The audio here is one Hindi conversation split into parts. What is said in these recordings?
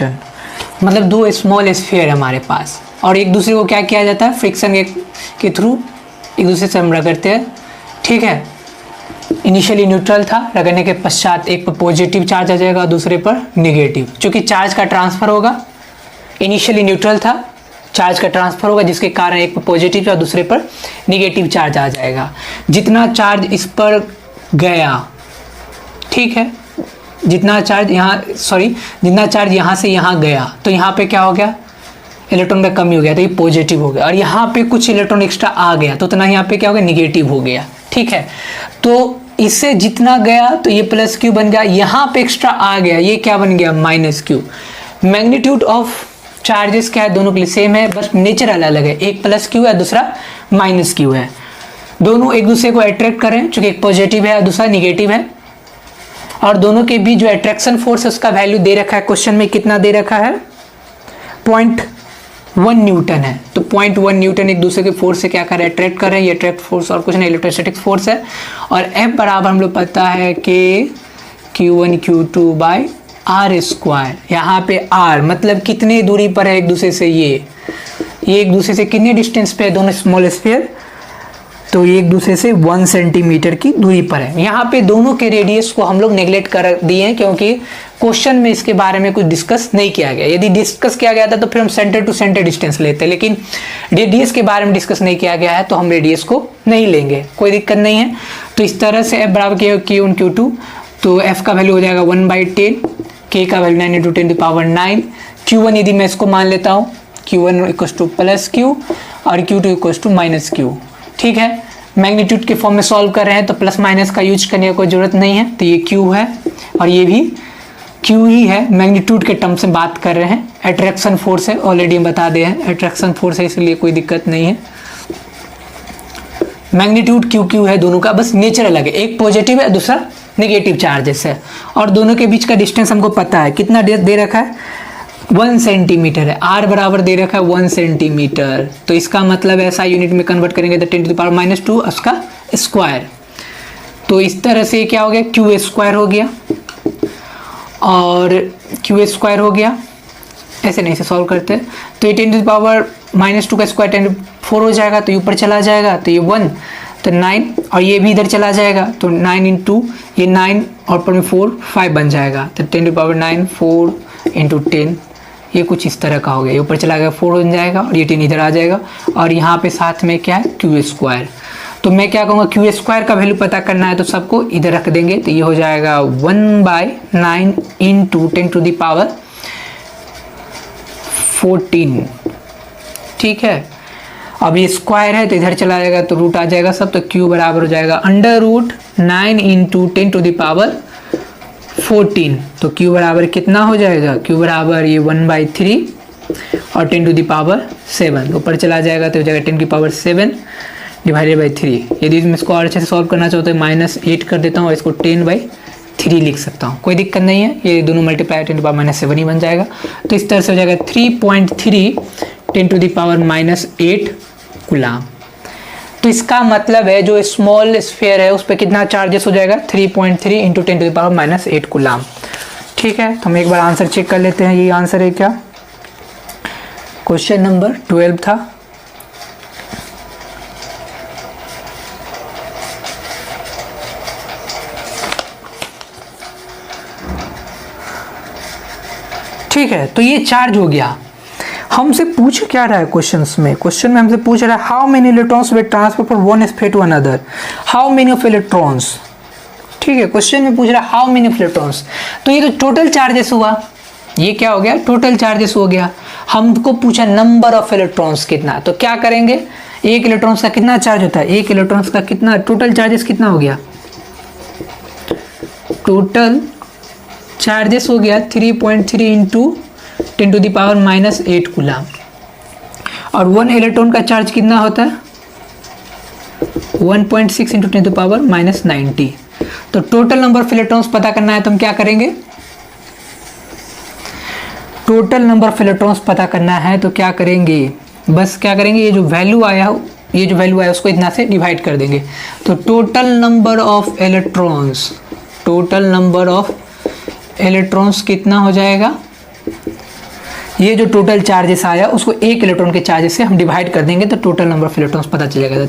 न्यूटन। मतलब दो स्मॉल स्फीयर है हमारे पास और एक दूसरे को क्या किया जाता है, फ्रिक्शन के थ्रू एक दूसरे से हम रगड़ते हैं। ठीक है, इनिशियली न्यूट्रल था, रगड़ने के पश्चात एक पर पॉजिटिव चार्ज आ जाएगा और दूसरे पर निगेटिव। चूंकि चार्ज का ट्रांसफर होगा, इनिशियली न्यूट्रल था, चार्ज का ट्रांसफर होगा जिसके कारण एक पर पॉजिटिव और दूसरे पर निगेटिव चार्ज आ जाएगा। जितना चार्ज इस पर गया, ठीक है, जितना चार्ज यहाँ से यहाँ गया तो यहाँ पे क्या हो गया, इलेक्ट्रॉन का कमी हो गया तो ये पॉजिटिव हो गया, और यहाँ पे कुछ इलेक्ट्रॉन एक्स्ट्रा आ गया तो उतना यहाँ पे क्या हो गया, निगेटिव हो गया। ठीक है, तो इससे जितना गया तो ये प्लस क्यू बन गया, यहाँ पे एक्स्ट्रा आ गया, ये क्या बन गया, minus Q. Magnitude of charges क्या है, दोनों के लिए सेम है, बस नेचर अलग है, एक प्लस क्यू है दूसरा माइनस क्यू है। दोनों एक दूसरे को अट्रैक्ट कर रहे हैं, चूंकि एक पॉजिटिव है और दूसरा निगेटिव है, और दोनों के बीच जो अट्रैक्शन फोर्स है उसका वैल्यू दे रखा है क्वेश्चन में, कितना दे रखा है, 0.1 न्यूटन है। तो 0.1 न्यूटन एक दूसरे के फोर्स से क्या कर रहे हैं, अट्रैक्ट कर रहे हैं। ये अट्रैक्ट फोर्स और कुछ नहीं, इलेक्ट्रोस्टैटिक फोर्स है। और F बराबर हम लोग पता है कि Q1 Q2 by R square. यहाँ पे R मतलब कितने दूरी पर है एक दूसरे से, ये एक दूसरे से कितने डिस्टेंस पे है दोनों स्मॉल स्फीयर, तो ये एक दूसरे से 1 सेंटीमीटर की दूरी पर है। यहाँ पे दोनों के रेडियस को हम लोग नेग्लेक्ट कर दिए हैं क्योंकि क्वेश्चन में इसके बारे में कुछ डिस्कस नहीं किया गया। यदि डिस्कस किया गया था तो फिर हम सेंटर टू सेंटर डिस्टेंस लेते, लेकिन रेडियस के बारे में डिस्कस नहीं किया गया है तो हम रेडियस को नहीं लेंगे, कोई दिक्कत नहीं है। तो इस तरह से F बराबर Q1 Q2, तो F का वैल्यू हो जाएगा 1/10, K का वैल्यू 9 × 10⁹। Q1 यदि मैं इसको मान लेता हूँ, Q1 equals two plus Q और Q2 equals to minus Q। ठीक है, मैग्नीट्यूड के फॉर्म में सॉल्व कर रहे हैं तो प्लस माइनस का यूज करने की कोई जरूरत नहीं है, तो ये Q है और ये भी Q ही है। मैग्नीट्यूड के टर्म से बात कर रहे हैं, अट्रैक्शन फोर्स है, ऑलरेडी हम बता दे हैं अट्रैक्शन फोर्स है, इसलिए कोई दिक्कत नहीं है। मैग्नीट्यूड Q है दोनों का, बस नेचर अलग है, एक पॉजिटिव है दूसरा नेगेटिव चार्जेस है, और दोनों के बीच का डिस्टेंस हमको पता है, कितना दे रखा है, 1 सेंटीमीटर है। R बराबर दे रखा है 1 सेंटीमीटर, तो इसका मतलब ऐसा यूनिट में कन्वर्ट करेंगे तो 10⁻⁻2 उसका स्क्वायर। तो इस तरह से क्या हो गया, Q स्क्वायर हो गया और Q स्क्वायर हो गया, ऐसे नहीं से सॉल्व करते तो ये 10⁻⁻2 का स्क्वायर 4 हो जाएगा, तो ये ऊपर चला जाएगा तो ये 1 तो 9, और ये भी इधर चला जाएगा तो 9 × ये 9 और ऊपर में 4 5 बन जाएगा, तो 10⁻9 4 × 10 ये कुछ इस तरह का हो गया, ये ऊपर चला गया 4 बन जाएगा और ये 10 इधर आ जाएगा, और यहाँ पे साथ में क्या है, Q स्क्वायर। तो मैं क्या कहूँगा, Q स्क्वायर का वैल्यू पता करना है तो सबको इधर रख देंगे, तो ये हो जाएगा 1/9 × 10⁻14। ठीक है, अब ये स्क्वायर है तो इधर चला जाएगा तो रूट आ जाएगा सब, तो Q बराबर हो जाएगा √9 × 10⁻14। तो Q बराबर कितना हो जाएगा, Q बराबर ये 1/3 और 10⁻7, ऊपर चला जाएगा तो हो जाएगा 10⁻7 / 3। यदि मैं इसको और अच्छे से सॉल्व करना चाहता हूँ तो -8 कर देता हूँ और इसको 10/3 लिख सकता हूँ, कोई दिक्कत नहीं है, ये दोनों मल्टीप्लाई 10⁻7 ही बन जाएगा। तो इस तरह से हो जाएगा 3.3 10⁻8 कूलाम। तो इसका मतलब है जो स्मॉल स्फीयर है उस पर कितना चार्जेस हो जाएगा, 3.3 × 10⁻8 कूलाम। ठीक है, तो हम एक बार आंसर चेक कर लेते हैं, ये आंसर है क्या, क्वेश्चन नंबर 12 था। ठीक है, तो ये चार्ज हो गया। हमसे पूछ क्या रहा है क्वेश्चंस में, क्वेश्चन में हमसे पूछ रहा है how many electrons will transfer from one sphere to another, how many of electrons. ठीक है, क्वेश्चन में पूछ रहा है हाउ मेनी ऑफ इलेक्ट्रॉन्स, तो ये तो टोटल चार्जेस हुआ, ये क्या हो गया, टोटल चार्जेस हो गया। हमको पूछा नंबर ऑफ इलेक्ट्रॉन्स कितना, तो क्या करेंगे, एक इलेक्ट्रॉन्स का कितना चार्ज होता है, एक इलेक्ट्रॉन्स का कितना, टोटल चार्जेस कितना हो गया, टोटल चार्जेस हो गया 3.3 × 10⁻⁻8 कूलाम। और 1 इलेक्ट्रॉन का चार्ज कितना होता है, 1.6 × 10⁻90। तो टोटल नंबर ऑफ इलेक्ट्रॉन्स पता करना है तो हम क्या करेंगे, टोटल नंबर ऑफ इलेक्ट्रॉन्स पता करना है तो क्या करेंगे, बस क्या करेंगे, ये जो वैल्यू आया उसको इतना से डिवाइड कर देंगे। तो टोटल नंबर ऑफ इलेक्ट्रॉन्स कितना हो जाएगा, ये जो टोटल चार्जेस आया उसको एक इलेक्ट्रॉन के चार्जेस से हम डिवाइड कर देंगे तो टोटल नंबर ऑफ इलेक्ट्रॉन्स पता चलेगा। तो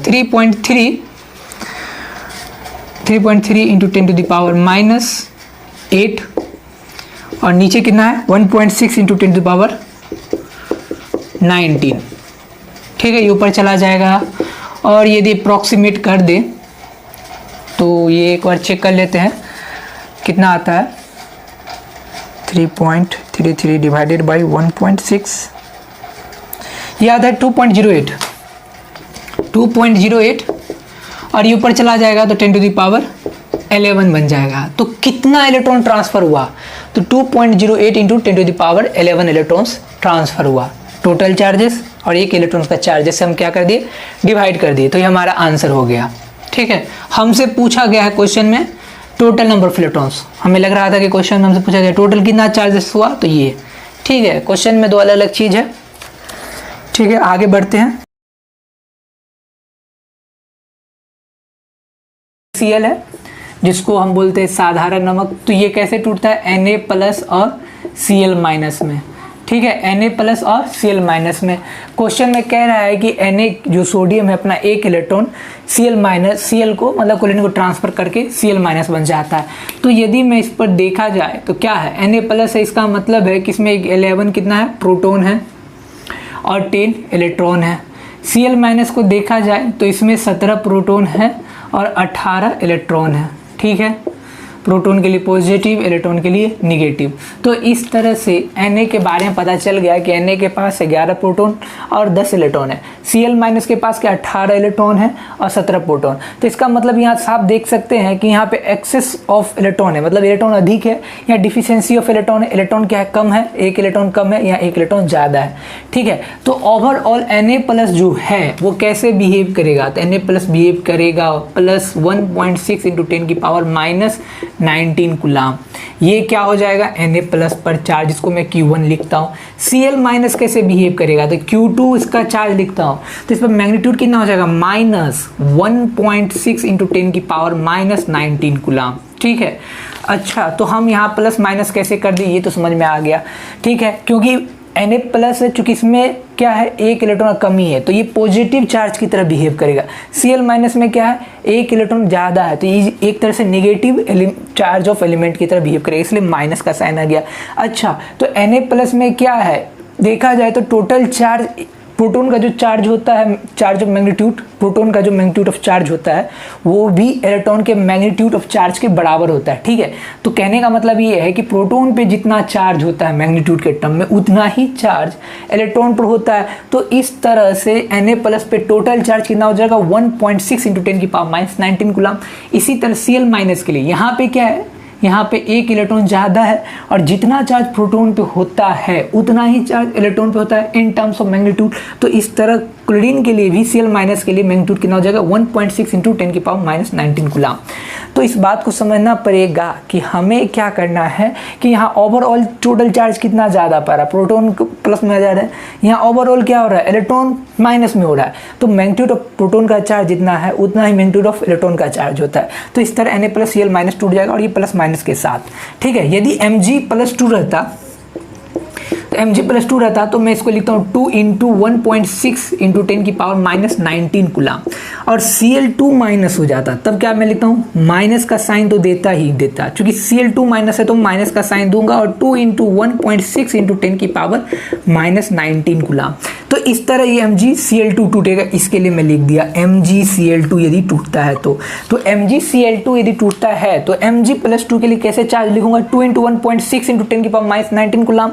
3.3 इंटू 10 टू द पावर -8 और नीचे कितना है 1.6 इंटू 10 टू द पावर 19। ठीक है, ये ऊपर चला जाएगा। और यदि अप्रॉक्सीमेट कर दे तो ये एक बार चेक कर लेते हैं कितना आता है। 3.33 डिवाइडेड बाई 1.6 ये आता है 2.08 और ये ऊपर चला जाएगा तो 10 टू द पावर 11 बन जाएगा। तो कितना इलेक्ट्रॉन ट्रांसफर हुआ, तो 2.08 into 10 to the power 11 electrons transfer हुआ। टोटल चार्जेस और एक इलेक्ट्रॉन का चार्जेस से हम क्या कर दिए, डिवाइड कर दिए। तो ये हमारा आंसर हो गया। ठीक है, हमसे पूछा गया है क्वेश्चन में टोटल नंबर ऑफ इलेक्ट्रॉन्स। हमें लग रहा था कि क्वेश्चन में हमसे पूछा गया टोटल कितना चार्जेस हुआ, तो ये ठीक है। क्वेश्चन में दो अलग अलग चीज है। ठीक है, आगे बढ़ते हैं। Cl है जिसको हम बोलते हैं साधारण नमक। तो ये कैसे टूटता है, Na प्लस और Cl माइनस में। ठीक है, Na प्लस और Cl माइनस में। क्वेश्चन में कह रहा है कि Na जो सोडियम है अपना एक इलेक्ट्रॉन Cl को मतलब क्लोरीन को ट्रांसफर करके Cl माइनस बन जाता है। तो यदि मैं इस पर देखा जाए तो क्या है, Na प्लस है, इसका मतलब है कि इसमें 11 कितना है प्रोटॉन है और 10 इलेक्ट्रॉन है। Cl माइनस को देखा जाए तो इसमें 17 प्रोटॉन है और 18 इलेक्ट्रॉन है। ठीक है, प्रोटॉन के लिए पॉजिटिव, इलेक्ट्रॉन के लिए निगेटिव। तो इस तरह से Na के बारे में पता चल गया कि Na के पास 11 प्रोटॉन और 10 इलेक्ट्रॉन है। Cl माइनस के पास क्या 18 इलेक्ट्रॉन है और 17 प्रोटॉन। तो इसका मतलब यहाँ साफ देख सकते हैं कि यहाँ पे एक्सेस ऑफ इलेक्ट्रॉन है, मतलब इलेक्ट्रॉन अधिक है, या डिफिशियंसी ऑफ इलेक्ट्रॉन है, इलेक्ट्रॉन क्या है कम है, एक इलेक्ट्रॉन कम है या एक इलेक्ट्रॉन ज़्यादा है। ठीक है, तो ओवरऑल Na प्लस जो है वो कैसे बिहेव करेगा, तो Na प्लस बिहेव करेगा प्लस 1.6 इंटू 10 की पावर -19 कूलाम। ये क्या हो जाएगा, Na प्लस पर चार्ज, इसको मैं Q1 लिखता हूँ। Cl माइनस कैसे बिहेव करेगा, तो Q2 इसका चार्ज लिखता हूँ। तो इस पर मैग्नीट्यूड कितना हो जाएगा, -1.6 इंटू 10 की पावर -19 कूलाम। ठीक है, अच्छा तो हम यहाँ प्लस माइनस कैसे कर दिए ये तो समझ में आ गया। ठीक है, क्योंकि Na प्लस है, चूंकि इसमें क्या है एक इलेक्ट्रॉन कमी है तो ये पॉजिटिव चार्ज की तरह बिहेव करेगा। Cl माइनस में क्या है एक इलेक्ट्रॉन ज़्यादा है तो ये एक तरह से नेगेटिव चार्ज ऑफ एलिमेंट की तरह बिहेव करेगा, इसलिए माइनस का साइन आ गया। अच्छा तो Na प्लस में क्या है, देखा जाए तो टोटल चार्ज, प्रोटॉन का जो चार्ज होता है, चार्ज ऑफ मैग्नीट्यूड, प्रोटॉन का जो मैग्नीट्यूड ऑफ चार्ज होता है वो भी इलेक्ट्रॉन के मैग्नीट्यूड ऑफ चार्ज के बराबर होता है। ठीक है, तो कहने का मतलब ये है कि प्रोटॉन पे जितना चार्ज होता है मैग्नीट्यूड के टर्म में उतना ही चार्ज इलेक्ट्रॉन पर होता है। तो इस तरह से Na प्लस पे टोटल चार्ज कितना हो जाएगा 1.6 इंटू 10 की पावर -19 कूलाम। इसी तरह Cl माइनस के लिए यहाँ पे क्या है, यहाँ पे एक इलेक्ट्रॉन ज़्यादा है और जितना चार्ज प्रोटॉन पे होता है उतना ही चार्ज इलेक्ट्रॉन पे होता है इन टर्म्स ऑफ मैग्नीट्यूड। तो इस तरह क्लोरीन के लिए भी Cl माइनस के लिए मैग्नीट्यूड कितना हो जाएगा 1.6 इंटू 10 की पावर -19 कूलाम। तो इस बात को समझना पड़ेगा कि हमें क्या करना है कि यहाँ ओवरऑल टोटल चार्ज कितना ज़्यादा पड़ रहा है, प्रोटॉन प्लस में ज़्यादा है, यहाँ ओवरऑल क्या हो रहा है इलेक्ट्रॉन माइनस में हो रहा है। तो मैग्नीट्यूड ऑफ प्रोटॉन का चार्ज जितना है उतना ही मैग्नीट्यूड ऑफ इलेक्ट्रॉन का चार्ज होता है। तो इस तरह Na प्लस Cl माइनस टूट जाएगा और ये प्लस माइनस के साथ। ठीक है, यदि Mg प्लस 2 रहता तो Mg प्लस 2 रहता तो मैं इसको लिखता हूँ 2 इंटू 1.6 इंटू 10 की पावर -19 कूलाम और Cl2 माइनस हो जाता, तब क्या मैं लिखता हूँ माइनस का साइन तो देता ही देता, क्योंकि Cl2 माइनस है तो माइनस का साइन दूंगा और 2 इंटू 1.6 इंटू 10 की पावर -19 कूलाम। तो इस तरह ये MgCl2 टूटेगा, इसके लिए मैं लिख दिया MgCl2 यदि टूटता है तो MgCl2 यदि टूटता है तो Mg प्लस 2 के लिए कैसे चार्ज लिखूंगा 2 इंटू 1.6 इंटू 10 की पावर -19 कूलाम।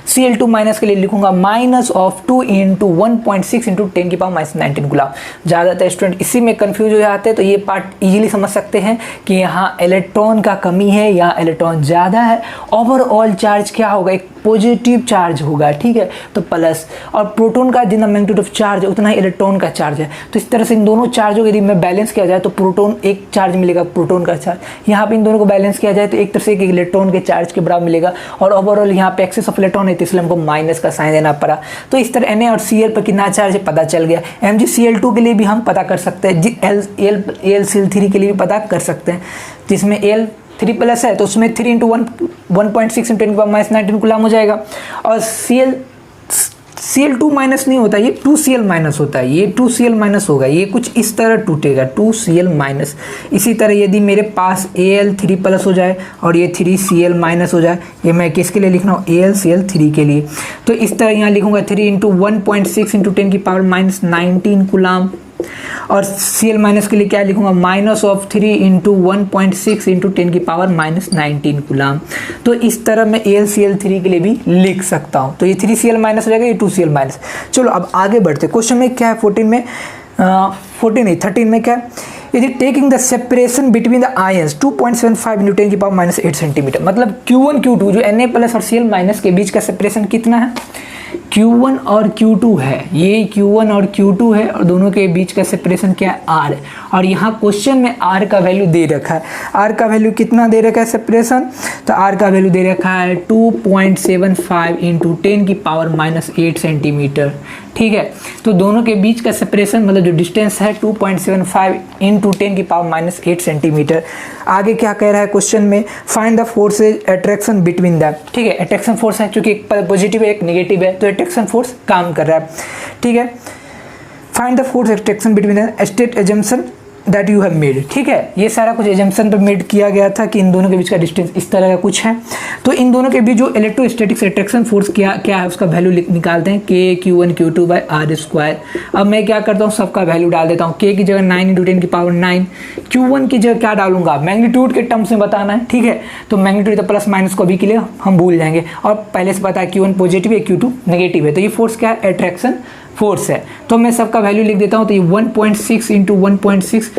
Cl2 माइनस के लिए लिखूंगा माइनस ऑफ 2 इंटू 1.6 इंटू 10 की पावर -19 कूलाम। ज़्यादातर स्टूडेंट इसी में कंफ्यूज हो जाते हैं, तो ये पार्ट इजीली समझ सकते हैं कि यहाँ इलेक्ट्रॉन का कमी है या इलेक्ट्रॉन ज़्यादा है। ओवरऑल चार्ज क्या होगा, एक पॉजिटिव चार्ज होगा। ठीक है, तो प्लस, और प्रोटॉन का जितना मैग्नीट्यूड ऑफ चार्ज है उतना ही इलेक्ट्रॉन का चार्ज है। तो इस तरह से इन दोनों चार्जों को यदि मैं बैलेंस किया जाए तो प्रोटॉन एक चार्ज मिलेगा, प्रोटॉन का चार्ज। यहाँ पे इन दोनों को बैलेंस किया जाए तो एक तरह से एक इलेक्ट्रॉन के चार्ज के बराबर मिलेगा और ओवरऑल यहाँ पे एक्सेस ऑफ इलेक्ट्रॉन है तो इसलिए हमको माइनस का साइन देना पड़ा। तो इस तरह Na और Cl पर कितना चार्ज है पता चल गया। MgCl2 के लिए भी हम पता कर सकते हैं, AlCl3 के लिए भी पता कर सकते हैं, जिसमें Al3 प्लस है तो उसमें 3 इंटू 1.6 इंटू 10 की पावर -19 कूलाम हो जाएगा और Cl Cl2 माइनस नहीं होता, ये 2Cl माइनस होता है, ये 2Cl माइनस होगा, ये कुछ इस तरह टूटेगा 2Cl माइनस। इसी तरह यदि मेरे पास Al3 प्लस हो जाए और ये 3Cl माइनस हो जाए, ये मैं किसके लिए लिख रहा हूँ, AlCl3 के लिए, तो इस तरह यहाँ लिखूंगा 3 इंटू 1.6 इंटू 10 की पावर माइनस 19 कूलाम। और Cl माइनस के लिए क्या लिखूंगा, माइनस ऑफ 3 इंटू 1.6 इंटू 10 की पावर माइनस 19 कूलाम। तो इस तरह मैं AlCl3 के लिए भी लिख सकता हूँ। तो ये 3Cl माइनस हो जाएगा, ये 2Cl माइनस। चलो अब आगे बढ़ते, क्वेश्चन में क्या है 14 में 13 में क्या है, यदि taking the separation between the ions 2.75 into 10 की पावर माइनस 8 सेंटीमीटर, मतलब Q1 Q2 जो Na प्लस और Cl माइनस के बीच का सेपरेशन कितना है, Q1 और Q2 है, ये Q1 और Q2 है और दोनों के बीच का सेपरेशन क्या है, R है। और यहाँ क्वेश्चन में R का वैल्यू दे रखा है, R का वैल्यू कितना दे रखा है सेपरेशन, तो R का वैल्यू दे रखा है 2.75 इंटू 10 की पावर माइनस 8 सेंटीमीटर। ठीक है, तो दोनों के बीच का सेपरेशन मतलब जो डिस्टेंस है 2.75 इंटू 10 की पावर माइनस 8 सेंटीमीटर। आगे क्या कह रहा है क्वेश्चन में, find the forces attraction between them. ठीक है, अट्रैक्शन फोर्स है, क्योंकि एक पॉजिटिव है एक नेगेटिव है, तो अट्रैक्शन फोर्स काम कर रहा है। ठीक है, find the force attraction between the state assumption that you have made. ठीक है, ये सारा कुछ एजम्पशन पर मेड किया गया था कि इन दोनों के बीच का डिस्टेंस इस तरह का कुछ है। तो इन दोनों के बीच जो इलेक्ट्रोस्टैटिक्स अट्रैक्शन फोर्स क्या है उसका वैल्यू निकालते हैं, K Q1 Q2 by R square. अब मैं क्या करता हूँ, सबका वैल्यू डाल देता हूँ। K की जगह 9 इंटू 10 की पावर 9, Q1 की जगह क्या डालूंगा, मैग्नीट्यूड के टर्म्स में बताना है। ठीक है, तो मैग्नीट्यूड तो प्लस माइनस को अभी के लिए हम भूल जाएंगे, और पहले से पता है Q1 पॉजिटिव है Q2 नेगेटिव है, तो ये फोर्स क्या है, अट्रैक्शन फोर्स है। तो मैं सबका वैल्यू लिख देता हूँ, तो ये 1.6 इंटू 1.6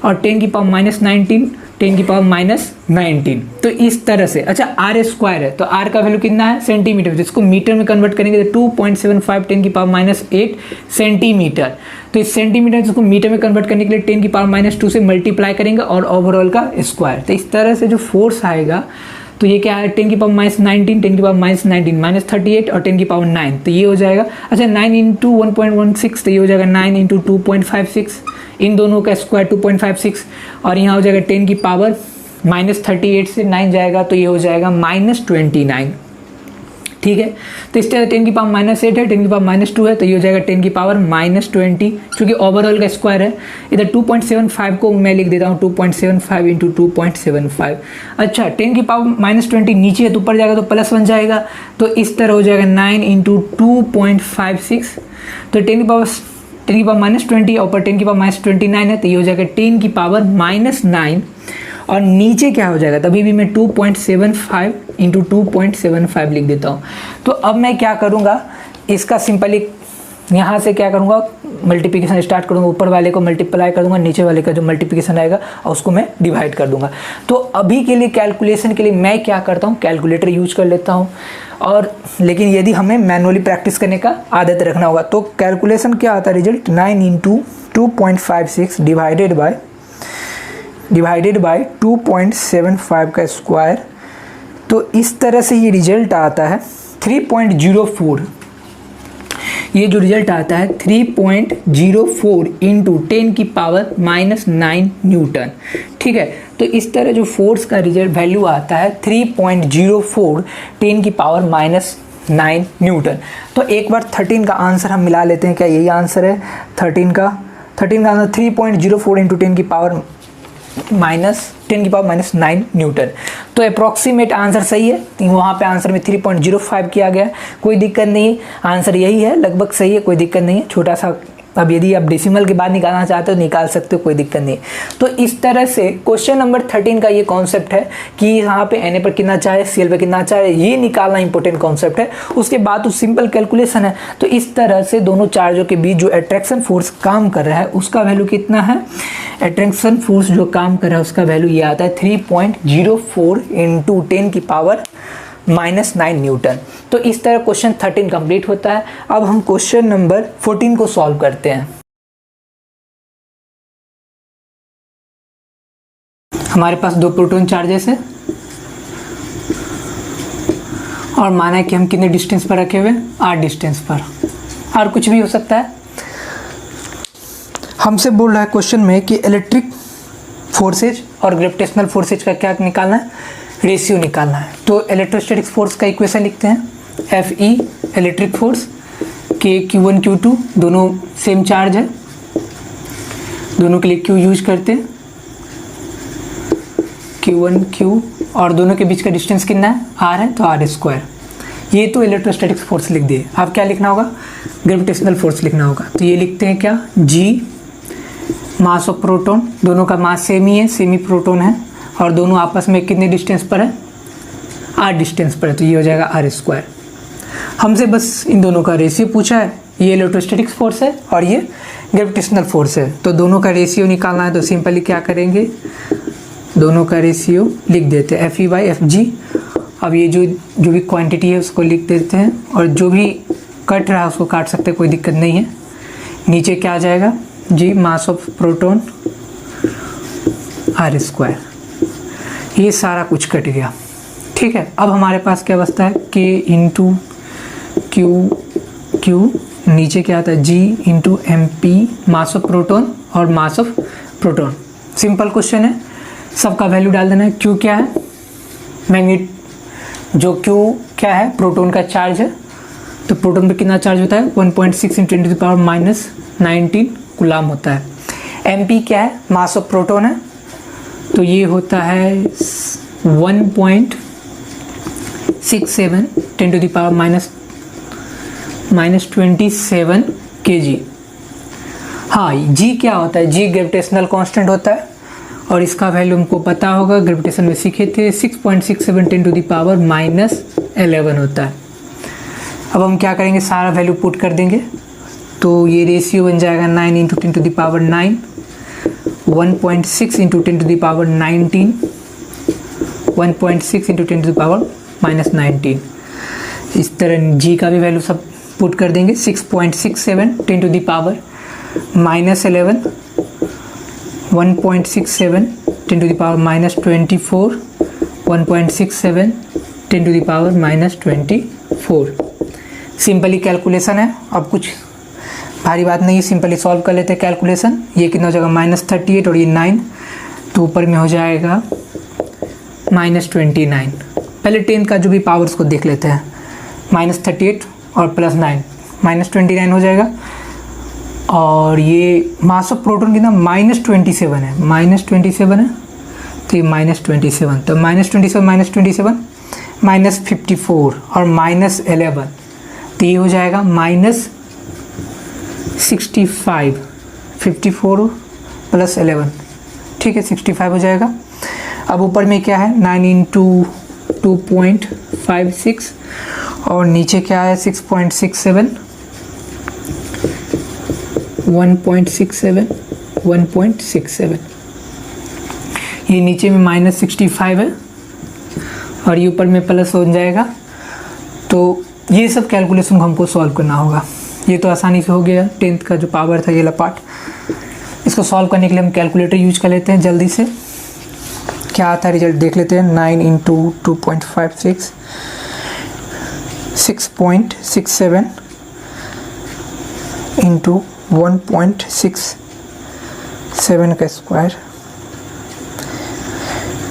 और 10 की पावर माइनस 19, 10 की पावर माइनस 19, तो इस तरह से। अच्छा, R स्क्वायर है, तो R का वैल्यू कितना है, सेंटीमीटर, जिसको मीटर में कन्वर्ट करेंगे तो 2.75 10 की पावर माइनस 8 सेंटीमीटर। तो इस सेंटीमीटर जिसको मीटर में कन्वर्ट करने के लिए 10 की पावर माइनस 2 से मल्टीप्लाई करेंगे और ओवरऑल का स्क्वायर। तो इस तरह से जो फोर्स आएगा, तो ये क्या है, 10 की पावर माइनस 19, 10 की पावर माइनस 19 माइनस 38 और 10 की पावर 9, तो ये हो जाएगा। अच्छा, 9 इंटू 1.16, तो ये हो जाएगा 9 इंटू 2.56, इन दोनों का स्क्वायर 2.56, और यहाँ हो जाएगा 10 की पावर माइनस 38 से 9 जाएगा, तो ये हो जाएगा माइनस 29। ठीक है, तो इस तरह 10 की पावर माइनस 8 है, 10 की पावर माइनस 2 है, तो ये हो जाएगा 10 की पावर माइनस 20, क्योंकि ओवरऑल का स्क्वायर है। इधर 2.75 को मैं लिख देता हूँ 2.75 इंटू 2.75। अच्छा, 10 की पावर माइनस 20 नीचे है तो ऊपर जाएगा तो प्लस 1 जाएगा, तो इस तरह हो जाएगा 9 इंटू 2.56, तो 10 की पावर माइनस 20 और ऊपर 10 की पावर माइनस 29 है, तो ये हो जाएगा 10 की पावर माइनस 9, और नीचे क्या हो जाएगा, तभी भी मैं 2.75 इंटू 2.75 लिख देता हूँ। तो अब मैं क्या करूँगा, इसका सिंपली यहाँ से क्या करूँगा, मल्टीप्लिकेशन स्टार्ट करूँगा, ऊपर वाले को मल्टीप्लाई कर दूँगा, नीचे वाले का जो मल्टीप्लिकेशन आएगा और उसको मैं डिवाइड कर दूँगा। तो अभी के लिए कैलकुलेशन के लिए मैं क्या करता हूँ, कैलकुलेटर यूज कर लेता हूँ, और लेकिन यदि हमें मैनुअली प्रैक्टिस करने का आदत रखना होगा तो कैलकुलेशन क्या आता है, रिजल्ट 9 इंटू 2.56 डिवाइडेड बाय 2.75 का स्क्वायर। तो इस तरह से ये रिजल्ट आता है 3.04। ये जो रिजल्ट आता है 3.04 इंटू 10 की पावर माइनस 9 न्यूटन। ठीक है, तो इस तरह जो फोर्स का रिजल्ट वैल्यू आता है 3.04 10 की पावर माइनस 9 न्यूटन। तो एक बार 13 का आंसर हम मिला लेते हैं, क्या यही आंसर है 13 का आंसर 3.04 इंटू 10 की पावर माइनस 10 की पावर माइनस 9 न्यूटन। तो अप्रॉक्सीमेट आंसर सही है, वहाँ पे आंसर में 3.05 किया गया, कोई दिक्कत नहीं, आंसर यही है, लगभग सही है, कोई दिक्कत नहीं है। छोटा सा अब यदि आप डेसिमल के बाद निकालना चाहते हो निकाल सकते हो, कोई दिक्कत नहीं। तो इस तरह से क्वेश्चन नंबर 13 का ये कॉन्सेप्ट है कि यहाँ पे Na पर कितना चाहे, Cl पर कितना चाहे, ये निकालना इंपॉर्टेंट कॉन्सेप्ट है। उसके बाद तो सिंपल कैलकुलेशन है। तो इस तरह से दोनों चार्जों के बीच जो अट्रैक्शन फोर्स काम कर रहा है उसका वैल्यू कितना है, अट्रैक्शन फोर्स जो काम कर रहा है उसका वैल्यू ये आता है 3.04 इंटू 10 की पावर माइनस 9 न्यूटन। तो इस तरह क्वेश्चन 13 कंप्लीट होता है। अब हम क्वेश्चन नंबर 14 को सॉल्व करते हैं। हमारे पास दो प्रोटॉन चार्जेस है और माना है कि हम कितने डिस्टेंस पर रखे हुए, r डिस्टेंस पर, और कुछ भी हो सकता है। हमसे बोल रहा है क्वेश्चन में कि इलेक्ट्रिक फोर्सेज और ग्रेविटेशनल फोर्सेज का क्या निकालना है, रेशियो निकालना है। तो इलेक्ट्रोस्टैटिक फोर्स का इक्वेशन लिखते हैं, एफ ई इलेक्ट्रिक फोर्स, के Q1 Q2 दोनों सेम चार्ज है, दोनों के लिए Q यूज करते हैं, Q1 Q, और दोनों के बीच का डिस्टेंस कितना है, R है, तो R स्क्वायर। ये तो इलेक्ट्रोस्टैटिक फोर्स लिख दिए। अब क्या लिखना होगा, ग्रेविटेशनल फोर्स लिखना होगा। तो ये लिखते हैं क्या, G मास ऑफ प्रोटॉन, दोनों का मास सेम ही है, सेमी प्रोटॉन है, और दोनों आपस में कितने डिस्टेंस पर है, R डिस्टेंस पर है, तो ये हो जाएगा R स्क्वायर। हमसे बस इन दोनों का रेशियो पूछा है, ये इलेक्ट्रोस्टैटिक फोर्स है और ये ग्रेविटेशनल फोर्स है, तो दोनों का रेशियो निकालना है। तो सिंपली क्या करेंगे, दोनों का रेशियो लिख देते हैं Fe/Fg। अब ये जो भी क्वांटिटी है उसको लिख देते हैं, और जो भी कट रहा है उसको काट सकते हैं, कोई दिक्कत नहीं है। नीचे क्या आ जाएगा, G mass of proton R square, ये सारा कुछ कट गया। ठीक है, अब हमारे पास क्या बचता है, K इंटू Q, नीचे क्या आता है, G into MP mass of proton और mass of proton. Simple question है, सबका वैल्यू डाल देना है। Q क्या है, मैग्नेट, जो Q क्या है, प्रोटॉन का चार्ज है, तो प्रोटॉन पे कितना चार्ज होता है, 1.6 × 10⁻⁻19 कूलाम होता है। MP क्या है, मास ऑफ प्रोटॉन है, तो ये होता है 1.67 × 10⁻⁻27 kg। हाँ, G क्या होता है, G ग्रेविटेशनल कांस्टेंट होता है, और इसका वैल्यू हमको पता होगा, ग्रेविटेशन में सीखे थे, 6.67 × 10⁻11 होता है। अब हम क्या करेंगे, सारा वैल्यू पुट कर देंगे, तो ये रेशियो बन जाएगा 9 × 10⁻9, 1.6 × 10⁻19, 1.6 × 10⁻−19। इस तरह G का भी वैल्यू सब पुट कर देंगे, 6.67 × 10⁻−11, 1.67 × 10⁻−24, 1.67 × 10⁻−24। सिंपली कैलकुलेशन है, अब कुछ भारी बात नहीं है, सिंपली सॉल्व कर लेते हैं कैलकुलेशन। ये कितना हो जाएगा, -38 और ये 9, तो ऊपर में हो जाएगा -29। पहले 10 का जो भी पावर्स को देख लेते हैं, -38 और +9 -29 हो जाएगा। और ये मास ऑफ प्रोटॉन कितना, -27 है, -27 है, तो ये -27, तो -27 -54 और -11, तो ये हो जाएगा -65, 54 + 11, ठीक है, 65 हो जाएगा। अब ऊपर में क्या है, 9 × 2.56, और नीचे क्या है, 6.67, 1.67, ये नीचे में -65 है, और ये ऊपर में प्लस हो जाएगा। तो ये सब कैलकुलेशन को हमको सॉल्व करना होगा। ये तो आसानी से हो गया, 10th का जो पावर था ये वाला पार्ट। इसको सॉल्व करने के लिए हम कैलकुलेटर यूज कर लेते हैं जल्दी से। क्या आता है रिजल्ट देख लेते हैं, 9 × 2.56, 6.67 × 1.67 का स्क्वायर,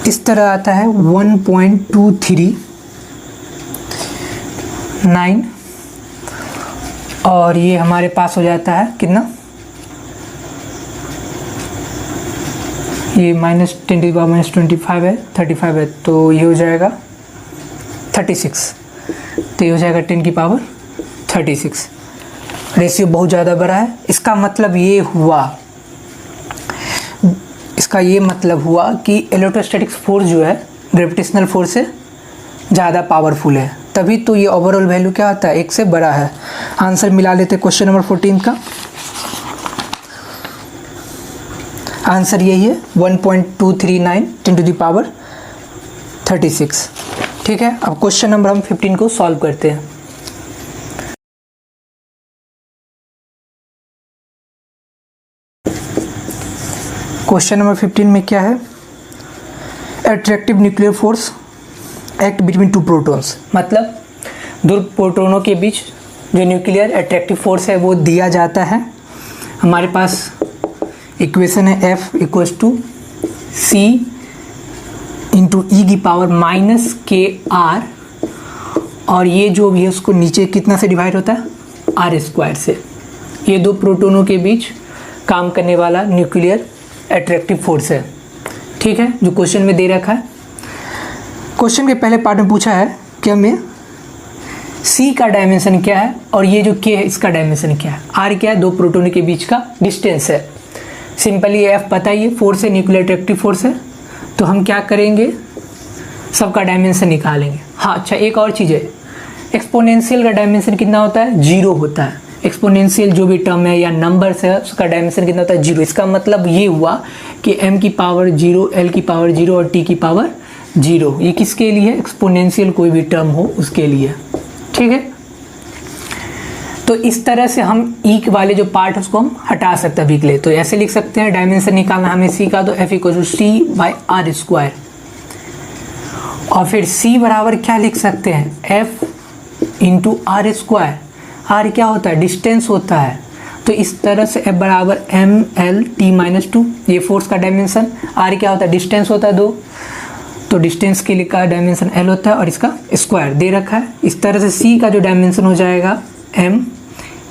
इस तरह आता है 1.239, और ये हमारे पास हो जाता है कितना, ये -10⁻−25 है, 35 है, तो ये हो जाएगा 36, तो ये हो जाएगा 10⁻36। रेशियो बहुत ज़्यादा बड़ा है। इसका मतलब ये हुआ कि इलेक्ट्रोस्टैटिक फोर्स जो है ग्रेविटेशनल फोर्स से ज़्यादा पावरफुल है, तभी तो ये ओवरऑल वैल्यू क्या आता है, 1 से बड़ा है। आंसर मिला लेते हैं क्वेश्चन नंबर 14 का। आंसर यही है, 1.239 × 10⁻36। ठीक है, अब क्वेश्चन नंबर हम 15 को सॉल्व करते हैं। क्वेश्चन नंबर 15 में क्या है, attractive nuclear force act between 2 protons, मतलब 2 प्रोटॉनों के बीच जो न्यूक्लियर अट्रैक्टिव फोर्स है वो दिया जाता है। हमारे पास इक्वेशन है F = C × e⁻⁻KR, और ये जो भी है उसको नीचे कितना से डिवाइड होता है, आर स्क्वायर से। ये दो प्रोटोनों के बीच काम करने वाला न्यूक्लियर अट्रैक्टिव फोर्स है, ठीक है, जो क्वेश्चन में दे रखा है। क्वेश्चन के पहले पार्ट में पूछा है कि हमें C का डायमेंशन क्या है और ये जो K है इसका डायमेंशन क्या है। R क्या है, दो प्रोटोनों के बीच का डिस्टेंस है। सिंपली F पता ही है, फोर्स है, न्यूक्लियर अट्रैक्टिव फोर्स है। तो हम क्या करेंगे, सबका डायमेंशन निकालेंगे। हाँ अच्छा, एक और चीज़ है, एक्सपोनेंशियल का डायमेंशन कितना होता है, 0 होता है। एक्सपोनेंशियल जो भी टर्म है या नंबर्स है उसका डायमेंशन कितना होता है, 0। इसका मतलब ये हुआ कि m की पावर 0, l की पावर 0 और t की पावर 0। ये किसके लिए, एक्सपोनेंशियल कोई भी टर्म हो उसके लिए, ठीक है। तो इस तरह से हम ई वाले जो पार्ट है उसको हम हटा सकते हैं अभी के लिए। तो ऐसे लिख सकते हैं, डायमेंशन निकालना हमें सी का, तो F equal to C by R square. और फिर C बराबर क्या लिख सकते हैं, F इंटू आर स्क्वायर। आर क्या होता है, डिस्टेंस होता है। तो इस तरह से F बराबर एम एल टी माइनस 2, ये फोर्स का डायमेंशन। आर क्या होता है, डिस्टेंस होता है 2, तो डिस्टेंस के लिए का डायमेंशन L होता है और इसका स्क्वायर दे रखा है। इस तरह से C का जो डायमेंशन हो जाएगा M,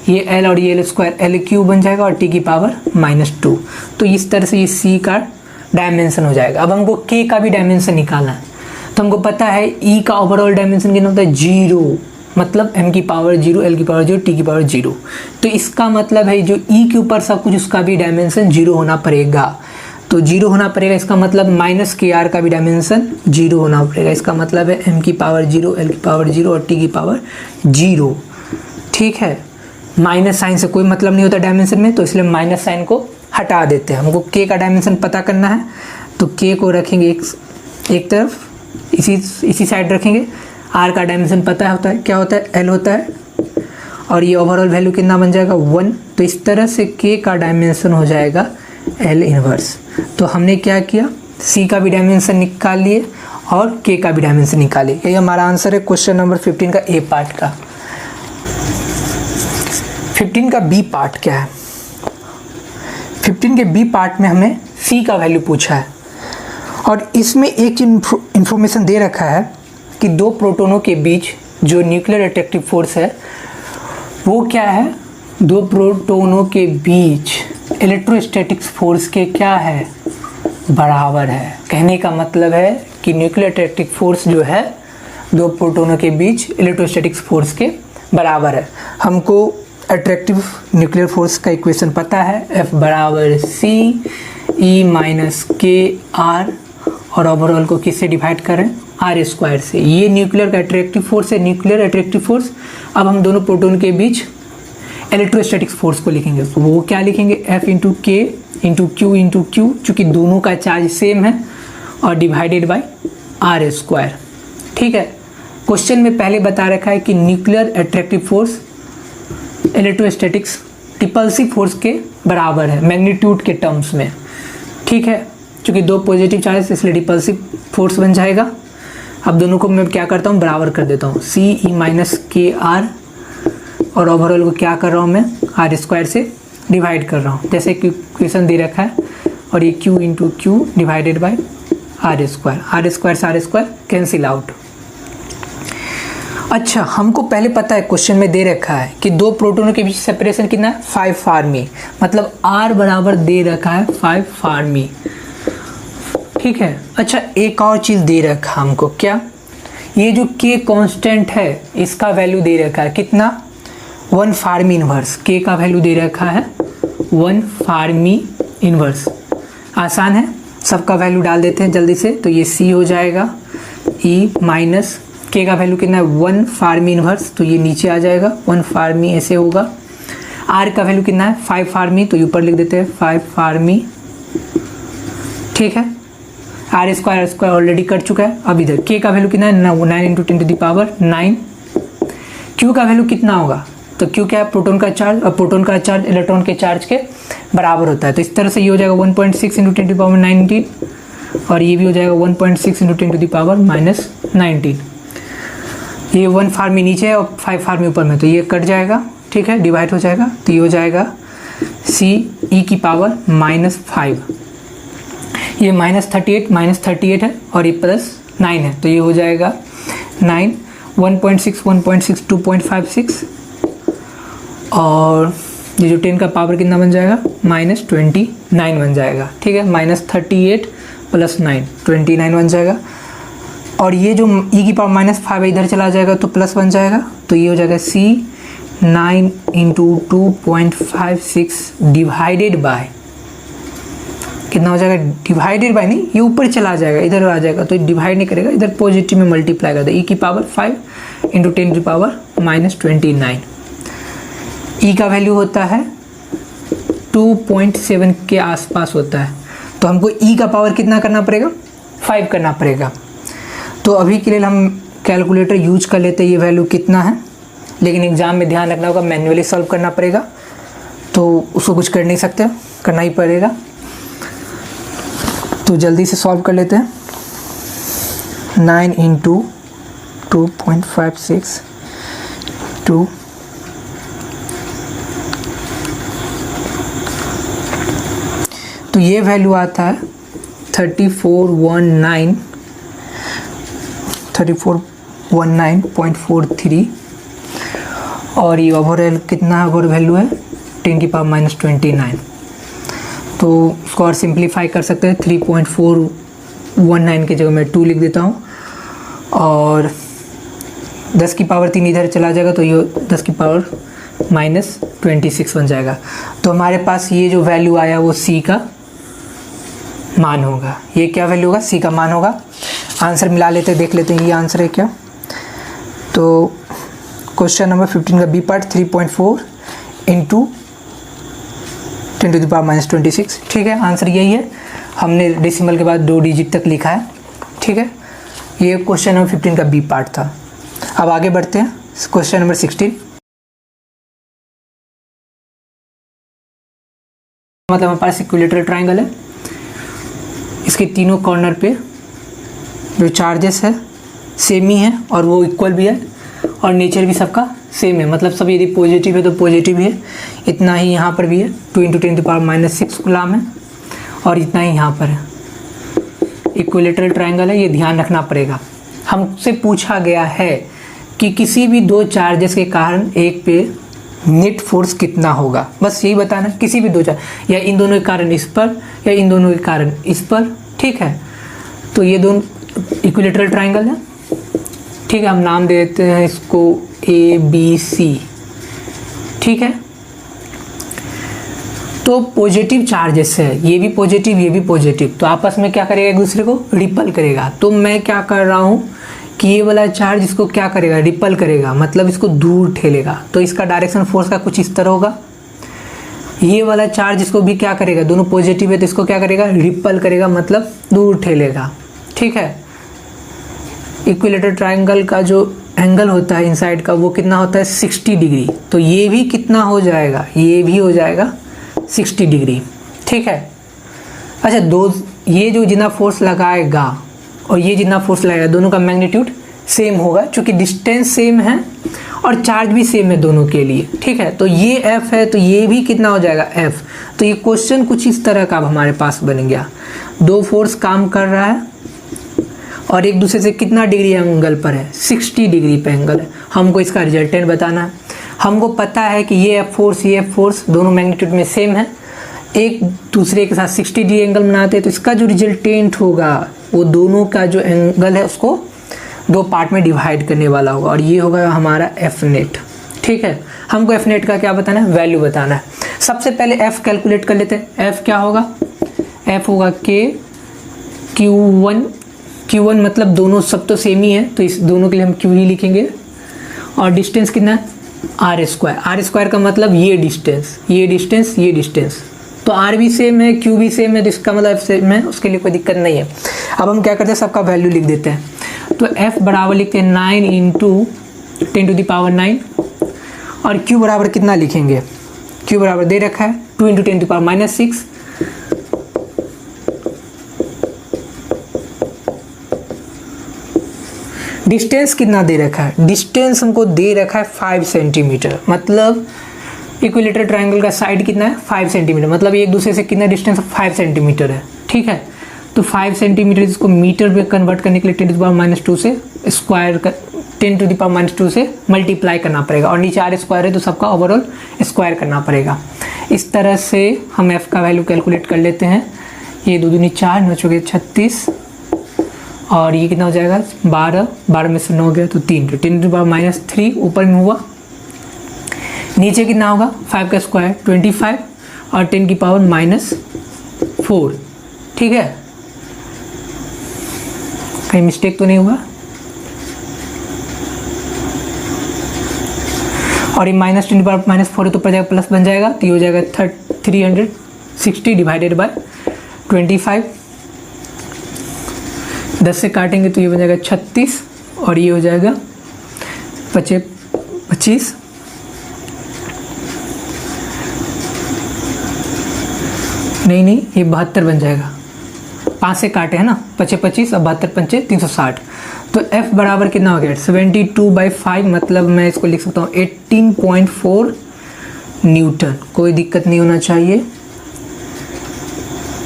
ये L और ये L स्क्वायर, L क्यूब बन जाएगा और T की पावर -2। तो इस तरह से ये C का डायमेंशन हो जाएगा। अब हमको K का भी डायमेंशन निकालना है। तो हमको पता है E का ओवरऑल डायमेंशन कितना होता है, 0, मतलब m की पावर 0, l की पावर 0, t की पावर 0। तो इसका मतलब है जो E के ऊपर सब कुछ उसका भी डायमेंशन 0 होना पड़ेगा। तो 0 होना पड़ेगा, इसका मतलब माइनस के आर का भी डायमेंशन 0 होना पड़ेगा। इसका मतलब है m की पावर 0, l की पावर 0 और t की पावर 0, ठीक है। माइनस साइन से कोई मतलब नहीं होता डायमेंशन में, तो इसलिए माइनस साइन को हटा देते हैं। हमको k का डायमेंशन पता करना है, तो k को रखेंगे एक तरफ, इसी साइड रखेंगे। r का डायमेंशन पता होता है, क्या होता है, l होता है, और ये ओवरऑल वैल्यू कितना बन जाएगा, 1। तो इस तरह से k का डायमेंशन हो जाएगा l इनवर्स। तो हमने क्या किया, c का भी डायमेंशन निकाल लिए और k का भी डायमेंशन निकालिए। यही हमारा आंसर है क्वेश्चन नंबर 15 का a पार्ट का। 15 का b पार्ट क्या है, 15 के b पार्ट में हमने c का वैल्यू पूछा है और इसमें एक इंफॉर्मेशन दे रखा है कि दो प्रोटोनों के बीच जो न्यूक्लियर अट्रैक्टिव फोर्स है वो क्या है, दो प्रोटोनों के बीच इलेक्ट्रोस्टैटिक्स फोर्स के क्या है, बराबर है। कहने का मतलब है कि न्यूक्लियर अट्रैक्टिव फोर्स जो है दो प्रोटोनों के बीच इलेक्ट्रोस्टैटिक्स फोर्स के बराबर है। हमको अट्रैक्टिव न्यूक्लियर फोर्स का इक्वेशन पता है, F बराबर C E माइनस के आर, और ओवरऑल को किससे डिवाइड करें, आर स्क्वायर से। ये न्यूक्लियर का अट्रैक्टिव फोर्स है, न्यूक्लियर अट्रैक्टिव फोर्स। अब हम दोनों प्रोटोन के बीच इलेक्ट्रोस्टैटिक्स फोर्स को लिखेंगे, तो वो क्या लिखेंगे, F इंटू के इंटू क्यू, चूँकि दोनों का चार्ज सेम है, और डिवाइडेड बाई आर स्क्वायर, ठीक है। क्वेश्चन में पहले बता रखा है कि nuclear attractive force electrostatics repulsive force के बराबर है मैग्नीट्यूड के टर्म्स में, ठीक है। चूँकि दो पॉजिटिव चार्ज इसलिए रिपल्सिव फोर्स बन जाएगा। अब दोनों को मैं क्या करता हूँ, बराबर कर देता हूँ, C E माइनस के आर, और ओवरऑल को क्या कर रहा हूँ मैं, आर स्क्वायर से डिवाइड कर रहा हूँ, जैसे कि क्वेश्चन दे रखा है। और ये Q into Q divided by R square से आर स्क्वायर कैंसिल आउट। अच्छा, हमको पहले पता है क्वेश्चन में दे रखा है कि दो प्रोटोनों के बीच सेपरेशन कितना है, 5 फार्मी, मतलब R बराबर दे रखा है 5 फार्मी, ठीक है। अच्छा, एक और चीज़ दे रखा है हमको, क्या, ये जो K कांस्टेंट है इसका वैल्यू दे रखा है कितना, 1 फार्मी इनवर्स। K का वैल्यू दे रखा है 1 फार्मी इनवर्स। आसान है, सबका वैल्यू डाल देते हैं जल्दी से। तो ये C हो जाएगा E माइनस K का वैल्यू कितना है, 1 फार्मी इनवर्स, तो ये नीचे आ जाएगा 1 फार्मी, ऐसे होगा। R का वैल्यू कितना है, 5 फार्मी, तो ऊपर लिख देते हैं 5 फार्मी, ठीक है। आर स्क्वायर ऑलरेडी कर चुका है। अब इधर K का वैल्यू कितना है, 9 into 10 to the power 9। Q का वैल्यू कितना होगा, तो Q क्या है, प्रोटोन का चार्ज, और प्रोटोन का चार्ज इलेक्ट्रॉन के चार्ज के बराबर होता है। तो इस तरह से ये हो जाएगा 1.6 इंटू 10 टू द पावर 19, और ये भी हो जाएगा 1.6 इंटू 10 टू द पावर -19। ये 1 फार्मी नीचे है और 5 फार्मी ऊपर में, तो ये कट जाएगा, ठीक है, डिवाइड हो जाएगा। तो ये हो जाएगा C E की पावर -5, ये -38 है और ये +9 है, तो ये हो जाएगा 9 1.6 1.6 2.56 और ये जो 10 का पावर कितना बन जाएगा -29 बन जाएगा। ठीक है, -38 + 9 29 बन जाएगा। और ये जो e की पावर -5 इधर चला जाएगा तो प्लस बन जाएगा, तो ये हो जाएगा C 9 × 2.56 डिवाइडेड बाय कितना हो जाएगा, डिवाइडेड बाय नहीं, ये ऊपर चला जाएगा, इधर आ जाएगा तो डिवाइड नहीं करेगा, इधर पॉजिटिव में मल्टीप्लाई करता है। e की पावर 5 × 10 की पावर -29। e का वैल्यू होता है 2.7 के आसपास होता है, तो हमको e का पावर कितना करना पड़ेगा, 5 करना पड़ेगा। तो अभी के लिए हम कैलकुलेटर यूज कर लेते हैं, ये वैल्यू कितना है, लेकिन एग्ज़ाम में ध्यान रखना होगा, मैन्युअली सॉल्व करना पड़ेगा, तो उसको कुछ कर नहीं सकते, करना ही पड़ेगा। तो जल्दी से सॉल्व कर लेते हैं। 9 × 2.56 2 तो ये वैल्यू आता है 3419.43 और ये ओवरऑल कितना ओवर वैल्यू है 10 की पावर -29। तो उसको और सिंप्लीफाई कर सकते हैं, 3.419 की जगह मैं 2 लिख देता हूँ और 10 की पावर 3 इधर चला जाएगा तो ये 10 की पावर -26 बन जाएगा। तो हमारे पास ये जो वैल्यू आया वो C का मान होगा। ये क्या वैल्यू होगा, C का मान होगा। आंसर मिला लेते हैं, देख लेते हैं ये आंसर है क्या। तो क्वेश्चन नंबर 15 का बी पार्ट 3.4 × 10⁻26। ठीक है, आंसर यही है। हमने डेसिमल के बाद 2 डिजिट तक लिखा है। ठीक है, ये क्वेश्चन नंबर 15 का बी पार्ट था। अब आगे बढ़ते हैं क्वेश्चन नंबर 16। मतलब हमारे पास इक्विलेटरल ट्रायंगल है, इसके तीनों कॉर्नर पे जो चार्जेस है सेम ही है और वो इक्वल भी है और नेचर भी सबका सेम है। मतलब सब यदि पॉजिटिव है तो पॉजिटिव है, इतना ही यहाँ पर भी है, 2 × 10⁻⁻6 कूलम है और इतना ही यहाँ पर है। इक्विलेटरल ट्रायंगल है, ये ध्यान रखना पड़ेगा। हमसे पूछा गया है कि किसी भी 2 चार्जेस के कारण एक पे नेट फोर्स कितना होगा, बस यही बताना। किसी भी 2 चार्ज, या इन दोनों के कारण इस पर या इन दोनों के कारण इस पर। ठीक है, तो ये दोनों इक्विलेटरल ट्रायंगल है। ठीक है, हम नाम दे देते हैं इसको ABC। ठीक है, तो पॉजिटिव चार्जेस है, ये भी पॉजिटिव ये भी पॉजिटिव, तो आपस में क्या करेगा, एक दूसरे को रिपल करेगा। तो मैं क्या कर रहा हूँ कि ये वाला चार्ज इसको क्या करेगा, रिपल करेगा, मतलब इसको दूर ठेलेगा। तो इसका डायरेक्शन फोर्स का कुछ इस तरह होगा। ये वाला चार्ज इसको भी क्या करेगा, दोनों पॉजिटिव है तो इसको क्या करेगा, रिपल करेगा, मतलब दूर ठेलेगा। ठीक है, इक्विलेटरल ट्रायंगल का जो एंगल होता है इनसाइड का वो कितना होता है 60 डिग्री। तो ये भी कितना हो जाएगा, ये भी हो जाएगा 60 डिग्री। ठीक है, अच्छा ये जो जितना फोर्स लगाएगा और ये जितना फोर्स लगाएगा दोनों का मैग्नीट्यूड सेम होगा, क्योंकि डिस्टेंस सेम है और चार्ज भी सेम है दोनों के लिए। ठीक है, तो ये F है तो ये भी कितना हो जाएगा F। तो ये क्वेश्चन कुछ इस तरह का हमारे पास बन गया। 2 फोर्स काम कर रहा है और एक दूसरे से कितना डिग्री एंगल पर है, 60 डिग्री पे एंगल है। हमको इसका रिजल्टेंट बताना है। हमको पता है कि ये F फोर्स दोनों मैग्नीट्यूड में सेम है, एक दूसरे के साथ 60 डिग्री एंगल बनाते हैं, तो इसका जो रिजल्टेंट होगा वो दोनों का जो एंगल है उसको 2 पार्ट में डिवाइड करने वाला होगा और ये होगा हमारा F नेट। ठीक है, हमको F नेट का क्या बताना है, वैल्यू बताना है। सबसे पहले F कैलकुलेट कर लेते हैं। F क्या होगा, F होगा K Q1 मतलब दोनों सब तो सेम ही है तो इस दोनों के लिए हम Q ही लिखेंगे। और डिस्टेंस कितना है R स्क्वायर का मतलब ये डिस्टेंस तो R भी सेम है Q भी सेम है तो इसका मतलब F सेम है, उसके लिए कोई दिक्कत नहीं है। अब हम क्या करते हैं, सबका वैल्यू लिख देते हैं। तो F बराबर लिखते हैं 9 × 10⁻9 और Q बराबर कितना लिखेंगे, Q बराबर दे रखा है 2 × 10⁻6 डिस्टेंस कितना दे रखा है, डिस्टेंस हमको दे रखा है 5 सेंटीमीटर। मतलब इक्विलेटरल ट्रायंगल का साइड कितना है 5 सेंटीमीटर, मतलब एक दूसरे से कितना डिस्टेंस 5 सेंटीमीटर है। ठीक है, तो 5 सेंटीमीटर इसको मीटर में कन्वर्ट करने के लिए 10⁻2 से स्क्वायर 10⁻² से मल्टीप्लाई करना पड़ेगा, और नीचे r² है तो सबका ओवरऑल स्क्वायर करना पड़ेगा। इस तरह से हम f का वैल्यू कैलकुलेट कर लेते हैं। ये 2 दूनी 4, 9 चौके 36, और ये कितना हो जाएगा 12, 12 में से 9 गया तो 3, तो 10⁻³ ऊपर में हुआ। नीचे कितना होगा 5 का स्क्वायर 25 और 10⁻⁴, ठीक है, कहीं मिस्टेक तो नहीं हुआ। और ये -10⁻⁴ है तो ऊपर जाएगा प्लस बन जाएगा, तो ये हो जाएगा 360 डिवाइडेड बाय 25। 10 से काटेंगे तो ये बन जाएगा 36, और ये हो जाएगा 25। नहीं ये 72 बन जाएगा, 5 से काटे है ना, 25 और 72 पंचे 360। तो F बराबर कितना हो गया 72/5, मतलब मैं इसको लिख सकता हूँ 18.4 न्यूटन। कोई दिक्कत नहीं होना चाहिए,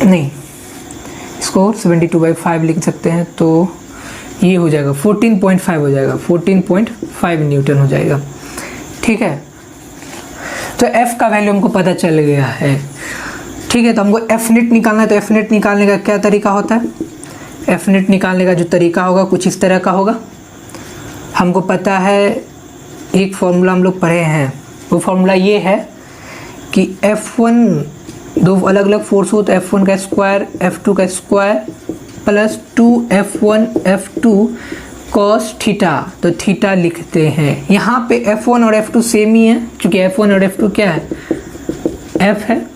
नहीं इसको 72/5 लिख सकते हैं, तो ये हो जाएगा 14.5 हो जाएगा, 14.5 न्यूटन हो जाएगा, ठीक है। तो F का वैल्यू हमको पता चल गया है, ठीक है। तो हमको F नेट निकालना है, तो F नेट निकालने का क्या तरीका होता है? F नेट निकालने का जो तरीका होगा कुछ इस तरह का होगा। हमको पता है एक फॉर्मूला हम लोग पढ़े हैं, वो फॉर्मूला ये है कि F1 दो अलग अलग फोर्स हो तो F1 का स्क्वायर F2 का square plus 2F1 F2 cos theta, तो थीटा लिखते हैं। यहाँ पे F1 और F2 सेम ही है, क्योंकि F1 और F2 क्या है F है,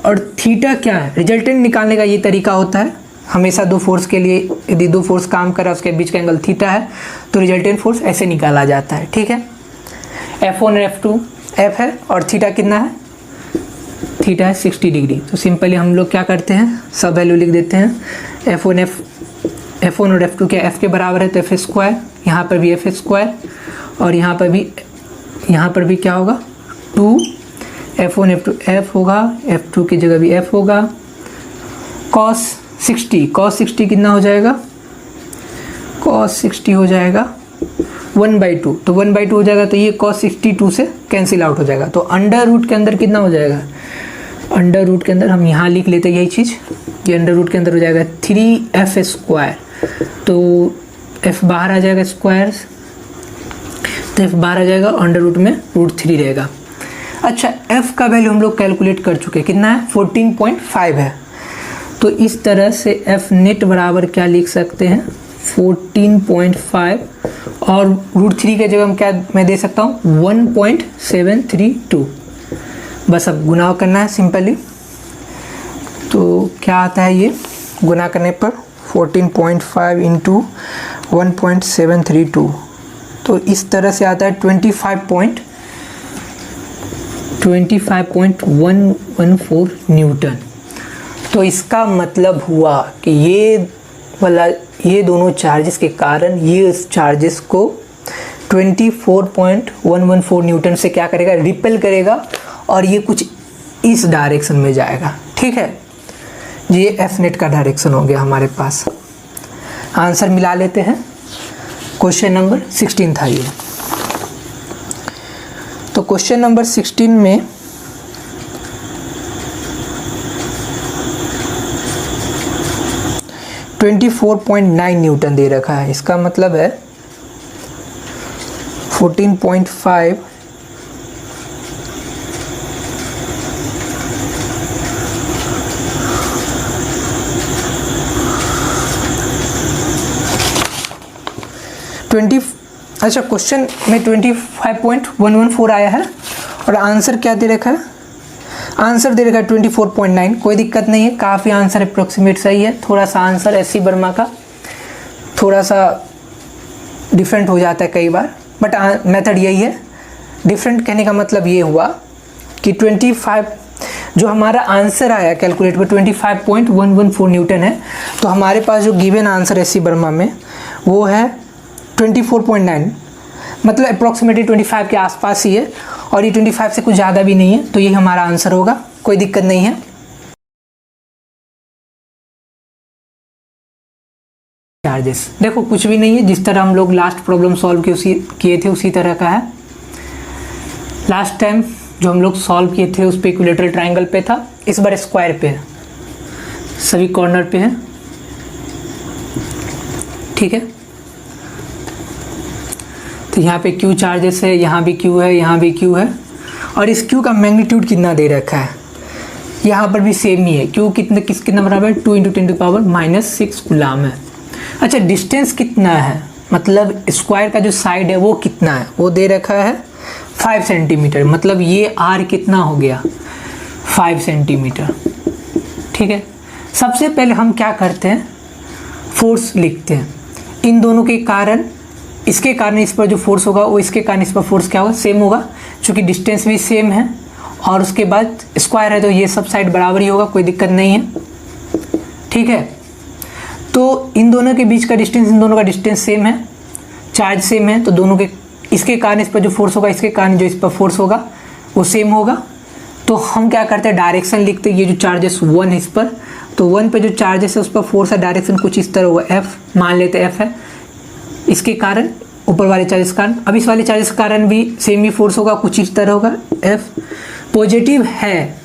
और थीटा क्या है, रिजल्टेंट निकालने का ये तरीका होता है हमेशा। दो फोर्स के लिए यदि दो फोर्स काम कर रहा है उसके बीच का एंगल थीटा है, तो रिजल्टेंट फोर्स ऐसे निकाला जाता है, ठीक है। F1 और F2 F है और थीटा कितना है, थीटा है 60 डिग्री। तो सिंपली हम लोग क्या करते हैं, सब वैल्यू लिख देते हैं। F1 और F2 क्या F के बराबर है, तो F स्क्वायर, यहाँ पर भी F स्क्वायर, और यहाँ पर भी क्या होगा 2 F1 F2 F होगा, F2 की जगह भी F होगा। cos 60 कितना हो जाएगा, cos 60 हो जाएगा 1/2, तो 1/2 हो जाएगा, तो ये cos 62 से कैंसिल आउट हो जाएगा। तो अंडर रूट के अंदर कितना हो जाएगा, अंडर रूट के अंदर हम यहाँ लिख लेते हैं यही चीज़, ये अंडर रूट के अंदर हो जाएगा 3F स्क्वायर, तो F बाहर आ जाएगा स्क्वायर, तो F बाहर आ जाएगा, अंडर रूट में √3 रहेगा। अच्छा, F का वैल्यू हम लोग कैलकुलेट कर चुके हैं, कितना है 14.5 है। तो इस तरह से F नेट बराबर क्या लिख सकते हैं 14.5, और √3 के जगह हम क्या मैं दे सकता हूँ 1.732। बस अब गुना करना है सिंपली, तो क्या आता है ये गुना करने पर 14.5 इंटू 1.732, तो इस तरह से आता है 25.114 न्यूटन। तो इसका मतलब हुआ कि ये दोनों चार्जेस के कारण ये चार्जेस को 24.114 न्यूटन से क्या करेगा, रिपेल करेगा, और ये कुछ इस डायरेक्शन में जाएगा, ठीक है। ये F नेट का डायरेक्शन हो गया हमारे पास। आंसर मिला लेते हैं, क्वेश्चन नंबर 16 था ये। तो क्वेश्चन नंबर 16 में $24.9 न्यूटन दे रखा है, इसका मतलब है 14.5 अच्छा क्वेश्चन में 25.114 आया है, और आंसर क्या दे रखा है, आंसर दे रखा है 24.9। कोई दिक्कत नहीं है, काफ़ी आंसर अप्रोक्सीमेट सही है। थोड़ा सा आंसर एस सी वर्मा का थोड़ा सा डिफरेंट हो जाता है कई बार, बट मेथड यही है। डिफरेंट कहने का मतलब ये हुआ कि 25 जो हमारा आंसर आया कैलकुलेट में 25.114 न्यूटन है, तो हमारे पास जो given answer S C Verma में वो है 24.9, मतलब अप्रॉक्सीमेटली 25 के आसपास ही है, और ये 25 से कुछ ज़्यादा भी नहीं है, तो ये हमारा आंसर होगा। कोई दिक्कत नहीं है। चार्जेस। देखो कुछ भी नहीं है, जिस तरह हम लोग लास्ट प्रॉब्लम सॉल्व किए थे उसी तरह का है। लास्ट टाइम जो हम लोग सॉल्व किए थे उस पे इक्विलेटरल ट्रायंगल पे था, इस बार स्क्वायर पे है, सभी कॉर्नर पे है, ठीक है। तो यहाँ पे Q चार्जेस है, यहाँ भी Q है, यहाँ भी Q है, और इस Q का मैग्नीट्यूड कितना दे रखा है, यहाँ पर भी सेम ही है। Q कितना बराबर है, 2 × 10⁻⁻6 कूलम है। अच्छा डिस्टेंस कितना है, मतलब स्क्वायर का जो साइड है वो कितना है, वो दे रखा है 5 सेंटीमीटर, मतलब ये R कितना हो गया 5 सेंटीमीटर, ठीक है। सबसे पहले हम क्या करते हैं, फोर्स लिखते हैं। इन दोनों के कारण, इसके कारण इस पर जो फोर्स होगा वो इसके कारण इस पर फोर्स क्या होगा, सेम होगा, क्योंकि डिस्टेंस भी सेम है, और उसके बाद स्क्वायर है तो ये सब साइड बराबर ही होगा, कोई दिक्कत नहीं है, ठीक है। तो इन दोनों के बीच का डिस्टेंस, इन दोनों का डिस्टेंस सेम है, चार्ज सेम है, तो दोनों के, इसके कारण इस पर जो फोर्स होगा, इसके कारण जो इस पर फोर्स होगा वो सेम होगा। तो हम क्या करते हैं, डायरेक्शन लिखते हैं। ये जो चार्जेस 1 है इस पर, तो 1 पे जो चार्जेस है उस पर फोर्स है, डायरेक्शन कुछ इस तरह होगा, F मान लेते हैं F है, इसके कारण ऊपर वाले चार्जेस के कारण। अब इस वाले चार्जेस के कारण भी सेम ही फोर्स होगा, कुछ इस तरह होगा, F पॉजिटिव है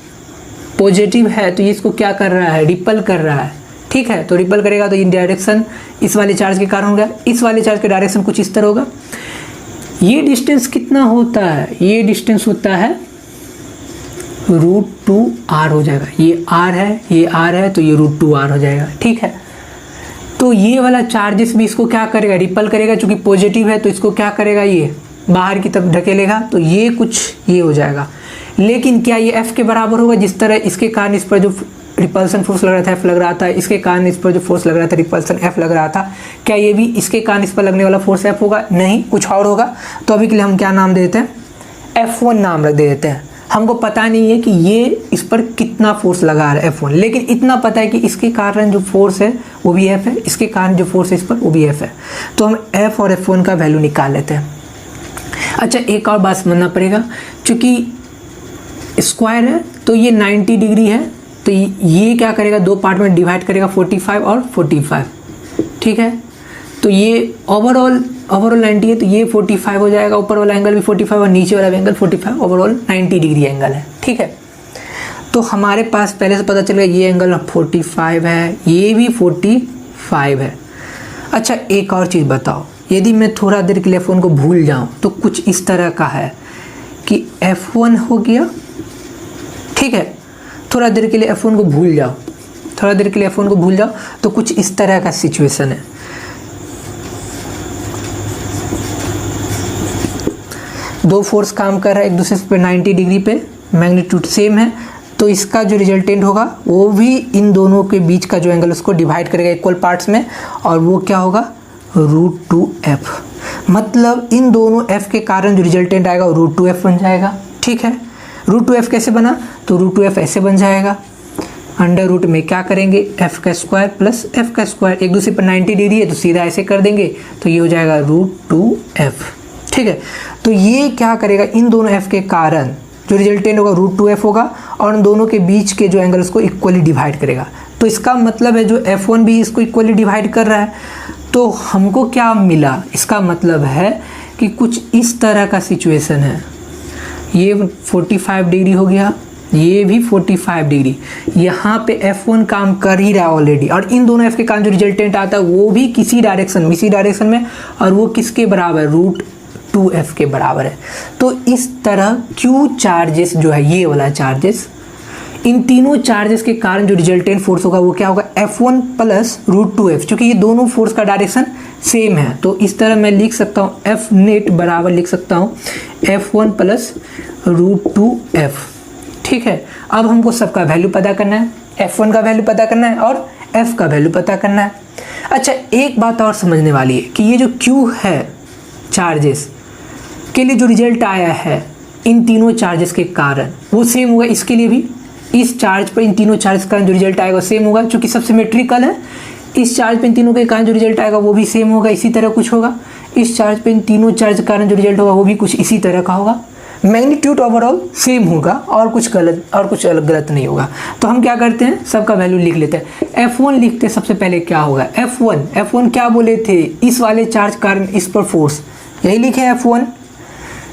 तो ये इसको क्या कर रहा है, रिपल कर रहा है, ठीक है। तो रिपल करेगा तो इन डायरेक्शन इस वाले चार्ज के कारण हो गया, इस वाले चार्ज के डायरेक्शन कुछ इस तरह होगा। ये डिस्टेंस कितना होता है, ये डिस्टेंस होता है √2r हो जाएगा। ये r है, ये r है, तो ये √2r हो जाएगा, ठीक है। तो ये वाला चार्जेस भी इसको क्या करेगा, रिपल करेगा, चूंकि पॉजिटिव है तो इसको क्या करेगा, ये बाहर की तरफ ढकेलेगा, तो ये कुछ ये हो जाएगा। लेकिन क्या ये F के बराबर होगा, जिस तरह इसके कारण इस पर जो रिपल्सन फोर्स लग रहा था F लग रहा था, इसके कारण इस पर जो फोर्स लग रहा था रिपल्सन F लग रहा था, क्या ये भी इसके कारण इस पर लगने वाला फोर्स F होगा, नहीं, कुछ और होगा। तो अभी के लिए हम क्या नाम दे देते हैं, F1 नाम रख देते हैं। हमको पता नहीं है कि ये इस पर कितना फोर्स लगा रहा है F1, लेकिन इतना पता है कि इसके कारण जो फोर्स है वो भी F है, इसके कारण जो फोर्स है इस पर वो भी F है। तो हम F और F1 का वैल्यू निकाल लेते हैं। अच्छा एक और बात समझना पड़ेगा, चूँकि स्क्वायर है तो ये 90 डिग्री है, तो ये क्या करेगा, दो पार्ट में डिवाइड करेगा, 45 और 45, ठीक है। तो ये ओवरऑल 90 है, तो ये 45 हो जाएगा, ऊपर वाला एंगल भी 45 और नीचे वाला एंगल 45, ओवरऑल 90 डिग्री एंगल है, ठीक है। तो हमारे पास पहले से पता चल गया ये एंगल 45 है, ये भी 45 है। अच्छा एक और चीज़ बताओ, यदि मैं थोड़ा देर के लिए F1 को भूल जाऊँ तो कुछ इस तरह का है कि F1 हो गया, ठीक है। थोड़ा देर के लिए F1 को भूल जाओ, थोड़ा देर के लिए F1 को भूल जाओ, तो कुछ इस तरह का सिचुएशन है। दो फोर्स काम कर रहा है एक दूसरे पे 90 डिग्री पे, मैग्नीट्यूड सेम है, तो इसका जो रिजल्टेंट होगा वो भी इन दोनों के बीच का जो एंगल उसको डिवाइड करेगा इक्वल पार्ट्स में, और वो क्या होगा, √2f। मतलब इन दोनों f के कारण जो रिजल्टेंट आएगा वो √2f बन जाएगा, ठीक है। √2f कैसे बना, तो √2f ऐसे बन जाएगा, अंडर रूट में क्या करेंगे, f का स्क्वायर प्लस f का स्क्वायर, एक दूसरे पर 90 डिग्री है तो सीधा ऐसे कर देंगे, तो ये हो जाएगा √2f, ठीक है। तो ये क्या करेगा, इन दोनों f के कारण जो रिजल्टेंट होगा √2f होगा, और उन दोनों के बीच के जो एंगल्स को इक्वली डिवाइड करेगा। तो इसका मतलब है जो F1 भी इसको इक्वली डिवाइड कर रहा है, तो हमको क्या मिला, इसका मतलब है कि कुछ इस तरह का सिचुएशन है। ये 45 डिग्री हो गया, ये भी 45 डिग्री, यहाँ पे F1 काम कर ही रहा है ऑलरेडी, और इन दोनों F के कारण जो रिजल्टेंट आता है वो भी इसी डायरेक्शन में, और वो किसके बराबर, √2f के बराबर है। तो इस तरह Q चार्जेस जो है, ये वाला चार्जेस, इन तीनों चार्जेस के कारण जो रिजल्टेंट फोर्स होगा वो क्या होगा, F1 प्लस √2f, क्योंकि ये दोनों फोर्स का डायरेक्शन सेम है। तो इस तरह मैं लिख सकता हूँ F नेट बराबर लिख सकता हूँ F1 प्लस √2f, ठीक है। अब हमको सबका वैल्यू पता करना है, F1 का वैल्यू पता करना है और F का वैल्यू पता करना है। अच्छा एक बात और समझने वाली है कि ये जो Q है चार्जेस के लिए जो रिजल्ट आया है इन तीनों चार्जेस के कारण वो सेम होगा, इसके लिए भी इस चार्ज पर इन तीनों चार्ज का जो रिजल्ट आएगा सेम होगा, क्योंकि सब सिमेट्रिकल है। इस चार्ज पे इन तीनों के कारण जो रिजल्ट आएगा वो भी सेम होगा, इसी तरह कुछ होगा। इस चार्ज पे इन तीनों चार्ज के कारण जो रिजल्ट होगा वो भी कुछ इसी तरह का होगा। मैग्नीट्यूड ओवरऑल सेम होगा और कुछ अलग गलत नहीं होगा। तो हम क्या करते हैं, सबका वैल्यू लिख लेते हैं। F1 लिखते हैं, सबसे पहले क्या होगा F1 क्या बोले थे, इस वाले चार्ज कारण इस पर फोर्स, यही लिखे F1,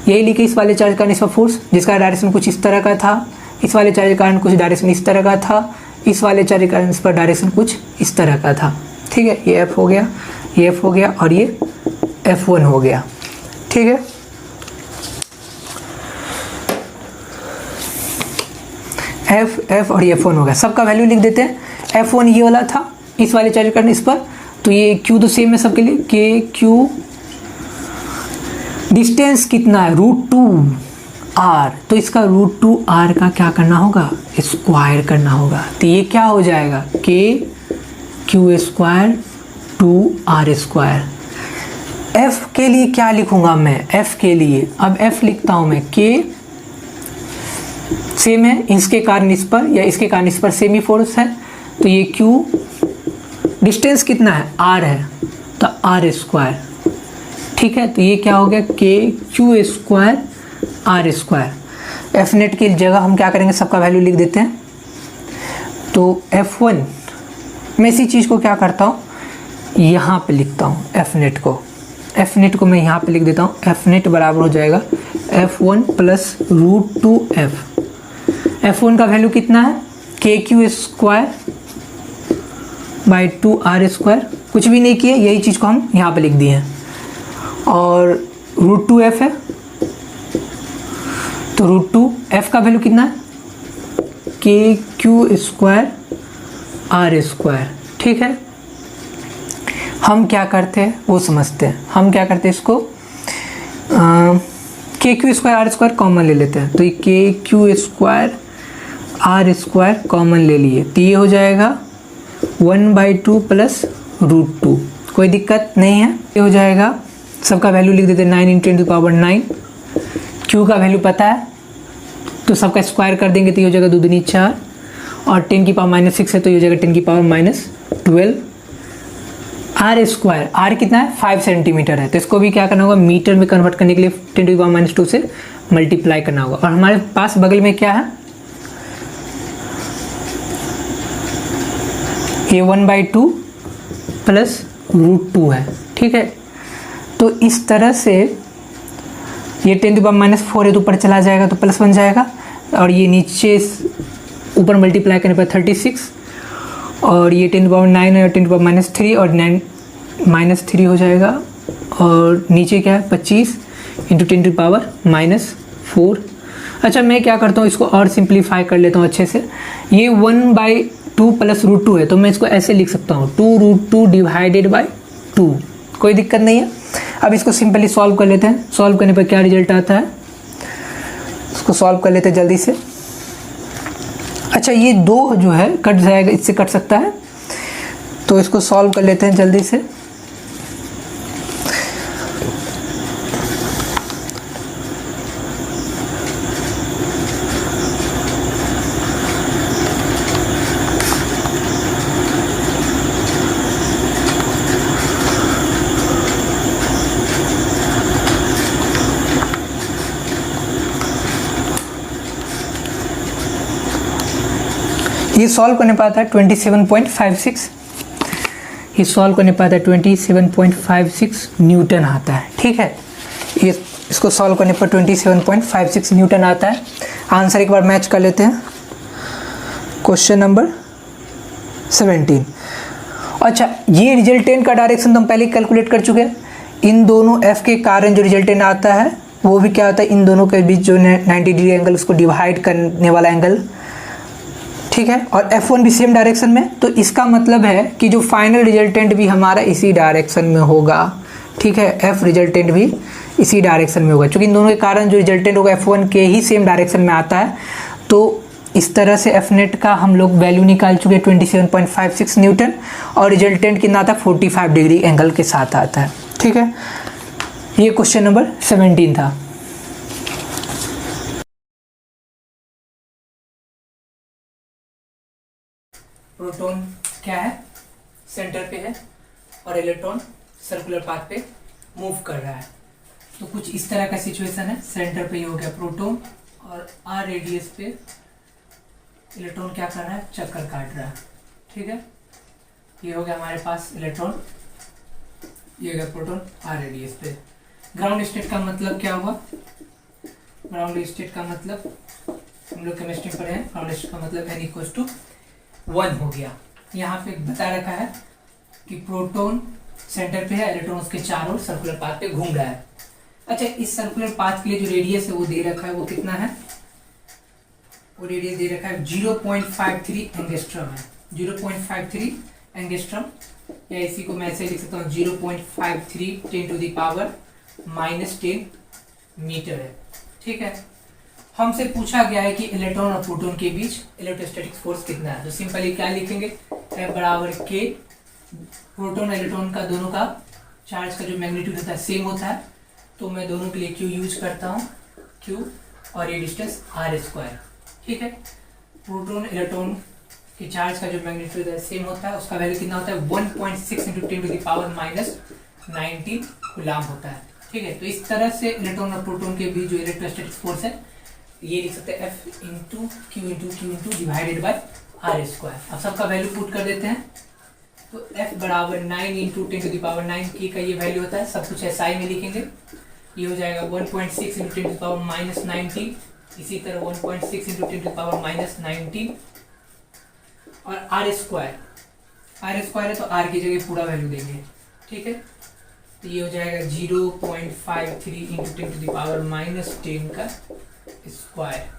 यही लिखे इस वाले चार्ज कारण इस पर फोर्स, जिसका डायरेक्शन कुछ इस तरह का था, इस वाले चार्ज के कारण कुछ डायरेक्शन इस तरह का था, इस वाले चार्ज के कारण इस पर डायरेक्शन कुछ इस तरह का था। ठीक है, ये F हो गया, ये F हो गया और ये F1 हो गया। ठीक है, F और ये F1 हो गया। सबका वैल्यू लिख देते हैं। F1 ये वाला था, इस वाले चार्ज के कारण इस पर, तो ये Q तो सेम है सबके लिए, KQ। डिस्टेंस कितना है, √2R, तो इसका √2R का क्या करना होगा, स्क्वायर करना होगा। तो ये क्या हो जाएगा, KQ² 2R²। F के लिए क्या लिखूंगा मैं, F के लिए अब F लिखता हूं मैं, K सेम है, इसके कारण इस पर या इसके कारण इस पर सेम ही फोर्स है, तो ये Q, डिस्टेंस कितना है, R है, तो R²। ठीक है, तो ये क्या हो गया, KQ² R²। F नेट की जगह हम क्या करेंगे, सबका वैल्यू लिख देते हैं। तो F1 मैं इसी चीज़ को क्या करता हूँ, यहाँ पे लिखता हूँ F नेट को मैं यहाँ पे लिख देता हूँ। F नेट बराबर हो जाएगा F1 प्लस √2F। F1 का वैल्यू कितना है, KQ² बाई 2R², कुछ भी नहीं किए, यही चीज़ को हम यहाँ पे लिख दिए हैं। और √2F है, तो √2F का वैल्यू कितना है, KQ² R²। ठीक है, हम क्या करते हैं वो समझते हैं। हम क्या करते हैं, इसको KQ² R² कॉमन ले लेते हैं, तो ये KQ² R² कॉमन ले लिए, तो ये हो जाएगा 1/2 प्लस √2, कोई दिक्कत नहीं है, ये हो जाएगा। सबका वैल्यू लिख देते हैं, 9 × 10⁻⁹। Q का वैल्यू पता है, तो सबका स्क्वायर कर देंगे, तो ये हो जाएगा 2 दूनी 4, और 10⁻⁻6 है, तो ये हो जाएगा 10⁻12। R², R कितना है, 5 सेंटीमीटर है, तो इसको भी क्या करना होगा, मीटर में कन्वर्ट करने के लिए 10⁻⁻2 से मल्टीप्लाई करना होगा। और हमारे पास बगल में क्या है, ये 1/2 प्लस √2 है। ठीक है, तो इस तरह से ये 10⁻⁻4 है, तो ऊपर चला जाएगा तो प्लस बन जाएगा, और ये नीचे ऊपर मल्टीप्लाई करने पर 36, और ये 10⁻9 है, 10⁻3 और 9 -3 हो जाएगा, और नीचे क्या है 25 × 10⁻⁻4। अच्छा, मैं क्या करता हूँ, इसको और सिंप्लीफाई कर लेता हूँ अच्छे से। ये 1/2 प्लस √2 है, तो मैं इसको ऐसे लिख सकता हूँ, 2√2 डिवाइडेड बाई 2, कोई दिक्कत नहीं है। अब इसको सिंपली सॉल्व कर लेते हैं। सॉल्व करने पर क्या रिजल्ट आता है, इसको सॉल्व कर लेते हैं जल्दी से। अच्छा, ये 2 जो है कट जाएगा, इससे कट सकता है, तो इसको सॉल्व कर लेते हैं जल्दी से। ये सॉल्व करने पाता है 27.56, ये सॉल्व करने पाता है 27.56 न्यूटन आता है। ठीक है, ये इसको सॉल्व करने पर 27.56 न्यूटन आता है। आंसर एक बार मैच कर लेते हैं, क्वेश्चन नंबर 17। अच्छा, ये रिजल्टेंट का डायरेक्शन तो हम पहले कैलकुलेट कर चुके हैं। इन दोनों F के कारण जो रिजल्टेंट आता है वो भी क्या होता है, इन दोनों के बीच जो 90 डिग्री एंगल, उसको डिवाइड करने वाला एंगल। ठीक है, और F1 भी सेम डायरेक्शन में, तो इसका मतलब है कि जो फाइनल रिजल्टेंट भी हमारा इसी डायरेक्शन में होगा। ठीक है, F रिजल्टेंट भी इसी डायरेक्शन में होगा, क्योंकि इन दोनों के कारण जो रिजल्टेंट होगा F1 के ही सेम डायरेक्शन में आता है। तो इस तरह से F नेट का हम लोग वैल्यू निकाल चुके 27.56 न्यूटन, और रिजल्टेंट कितना आता है 45 डिग्री एंगल के साथ आता है। ठीक है, ये क्वेश्चन नंबर 17 था। प्रोटॉन क्या है, सेंटर पे है, और इलेक्ट्रॉन सर्कुलर पाथ पे मूव कर रहा है। तो कुछ इस तरह का सिचुएशन है, सेंटर पे ये हो गया प्रोटॉन और r रेडियस पे इलेक्ट्रॉन क्या कर रहा है, चक्कर काट रहा है। ठीक है, ये हो गया हमारे पास इलेक्ट्रॉन, ये हो गया प्रोटॉन r रेडियस पे। ग्राउंड स्टेट का मतलब क्या हुआ, ग्राउंड स्टेट का मतलब हम लोग केमिस्ट्री पढ़े हैं, ग्राउंड स्टेट का मतलब n इक्वल्स टू 1 हो गया। यहाँ पे बता रखा है कि प्रोटॉन सेंटर पे है, इलेक्ट्रॉन उसके चारों सर्कुलर पाथ पे घूम रहा है। अच्छा, इस सर्कुलर पाथ के लिए जो रेडियस है वो दे रखा है, वो कितना है, वो रेडियस दे रखा है 0.53 एंगस्ट्रम है, 0.53 एंगस्ट्रम, या इसी को मैं ऐसे लिख सकता हूँ 0.53 10 टू द पावर -10 मीटर है। ठीक है, हमसे पूछा गया है कि इलेक्ट्रॉन और प्रोटॉन के बीच इलेक्ट्रोस्टैटिक फोर्स कितना है, तो सिंपली क्या लिखेंगे, F बराबर K, प्रोटॉन इलेक्ट्रॉन का दोनों का चार्ज का जो मैग्नीट्यूड होता है सेम होता है, तो मैं दोनों के लिए Q यूज करता हूँ, Q, और ये डिस्टेंस R²। ठीक है, प्रोटॉन इलेक्ट्रॉन के चार्ज का जो मैग्नीट्यूड है सेम होता है, उसका वैल्यू कितना होता है 1.6 × 10 टू द पावर -19 कूलम होता है। ठीक है, तो इस तरह से इलेक्ट्रॉन और प्रोटॉन के बीच जो इलेक्ट्रोस्टैटिक फोर्स है ये लिख सकते हैं F × Q divided by R²। अब सबका वैल्यू पुट कर देते हैं, तो F बराबर 9 × 10 टू द पावर 9 की का ये वैल्यू होता है, सब कुछ SI में लिखेंगे, ये हो जाएगा 1.6 × 10 टू द पावर -19, इसी तरह 1.6 × 10 टू द पावर -19, और R² है तो R की जगह पूरा वैल्यू देंगे। ठीक है, तो ये हो जाएगा 0.53 × 10 टू द पावर -10 का स्क्वायर।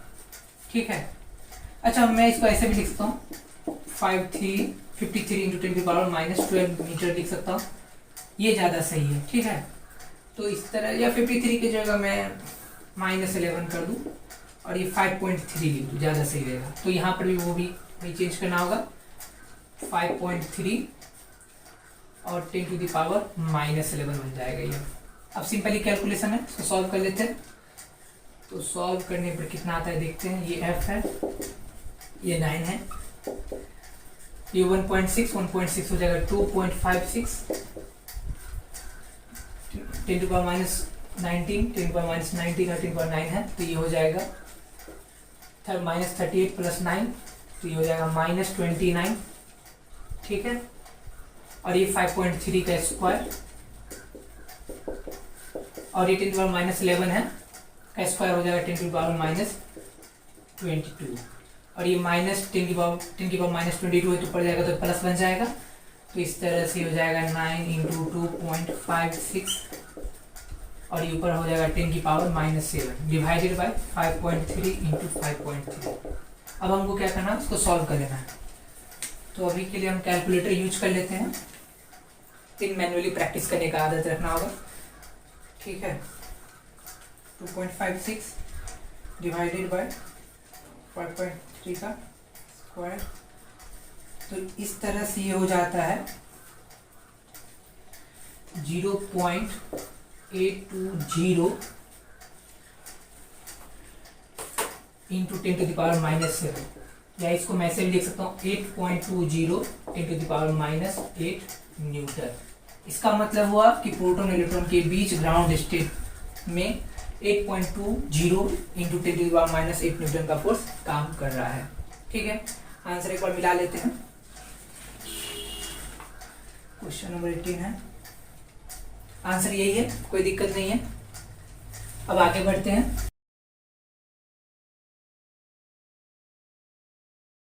ठीक है, अच्छा मैं इसको ऐसे भी लिख सकता हूँ 53 × 10 टू द पावर -12 मीटर लिख सकता हूँ, ये ज़्यादा सही है। ठीक है, तो इस तरह, या 53 की जगह मैं -11 कर दूँ और ये 5.3 लिख दूँ, ज़्यादा सही रहेगा। तो यहाँ पर भी वो भी चेंज करना होगा, 5.3 और 10 टू द पावर -11 बन जाएगा ये। अब सिंपली कैलकुलेशन है, इसको सॉल्व कर लेते हैं। तो सॉल्व करने पर कितना आता है देखते हैं, ये F है, ये 9 है, ये 1.6 हो जाएगा 2.56, 10 टू पावर -19, 10 टू पावर -19 और 10 पावर 9 है, तो ये हो जाएगा -38 + 9, तो ये हो जाएगा -29। ठीक है, और ये 5.3 का स्क्वायर, और ये 10 टू पावर -11 है, का स्क्वायर हो जाएगा 10 टू पावर -22, और ये -10 की पावर -22 है तो पड़ जाएगा, तो प्लस बन जाएगा, तो इस तरह से हो जाएगा 9 × 2.56, और ये ऊपर हो जाएगा 10 की पावर -7 डिवाइडेड बाय 5.3 × 5.3। अब हमको क्या करना है, उसको सॉल्व कर लेना है। तो अभी के लिए हम कैलकुलेटर यूज कर लेते हैं, फिर मैन्युअली प्रैक्टिस करने का आदत रखना होगा। ठीक है, 2.56 डिवाइडेड बाय 5.3 का स्क्वायर, तो इस तरह से ये हो जाता है 0.820 × 10 टू द पावर -7, या इसको मैं ऐसे भी लिख सकता हूँ 8.20 × 10 टू द पावर -8 न्यूटन। इसका मतलब हुआ कि प्रोटॉन इलेक्ट्रॉन के बीच ग्राउंड स्टेट में 8.20 × 10 टू द पावर -8 न्यूटन का फोर्स काम कर रहा है। ठीक है, आंसर एक बार मिला लेते हैं। क्वेश्चन नंबर 18 है, आंसर यही है, कोई दिक्कत नहीं है। अब आगे बढ़ते हैं।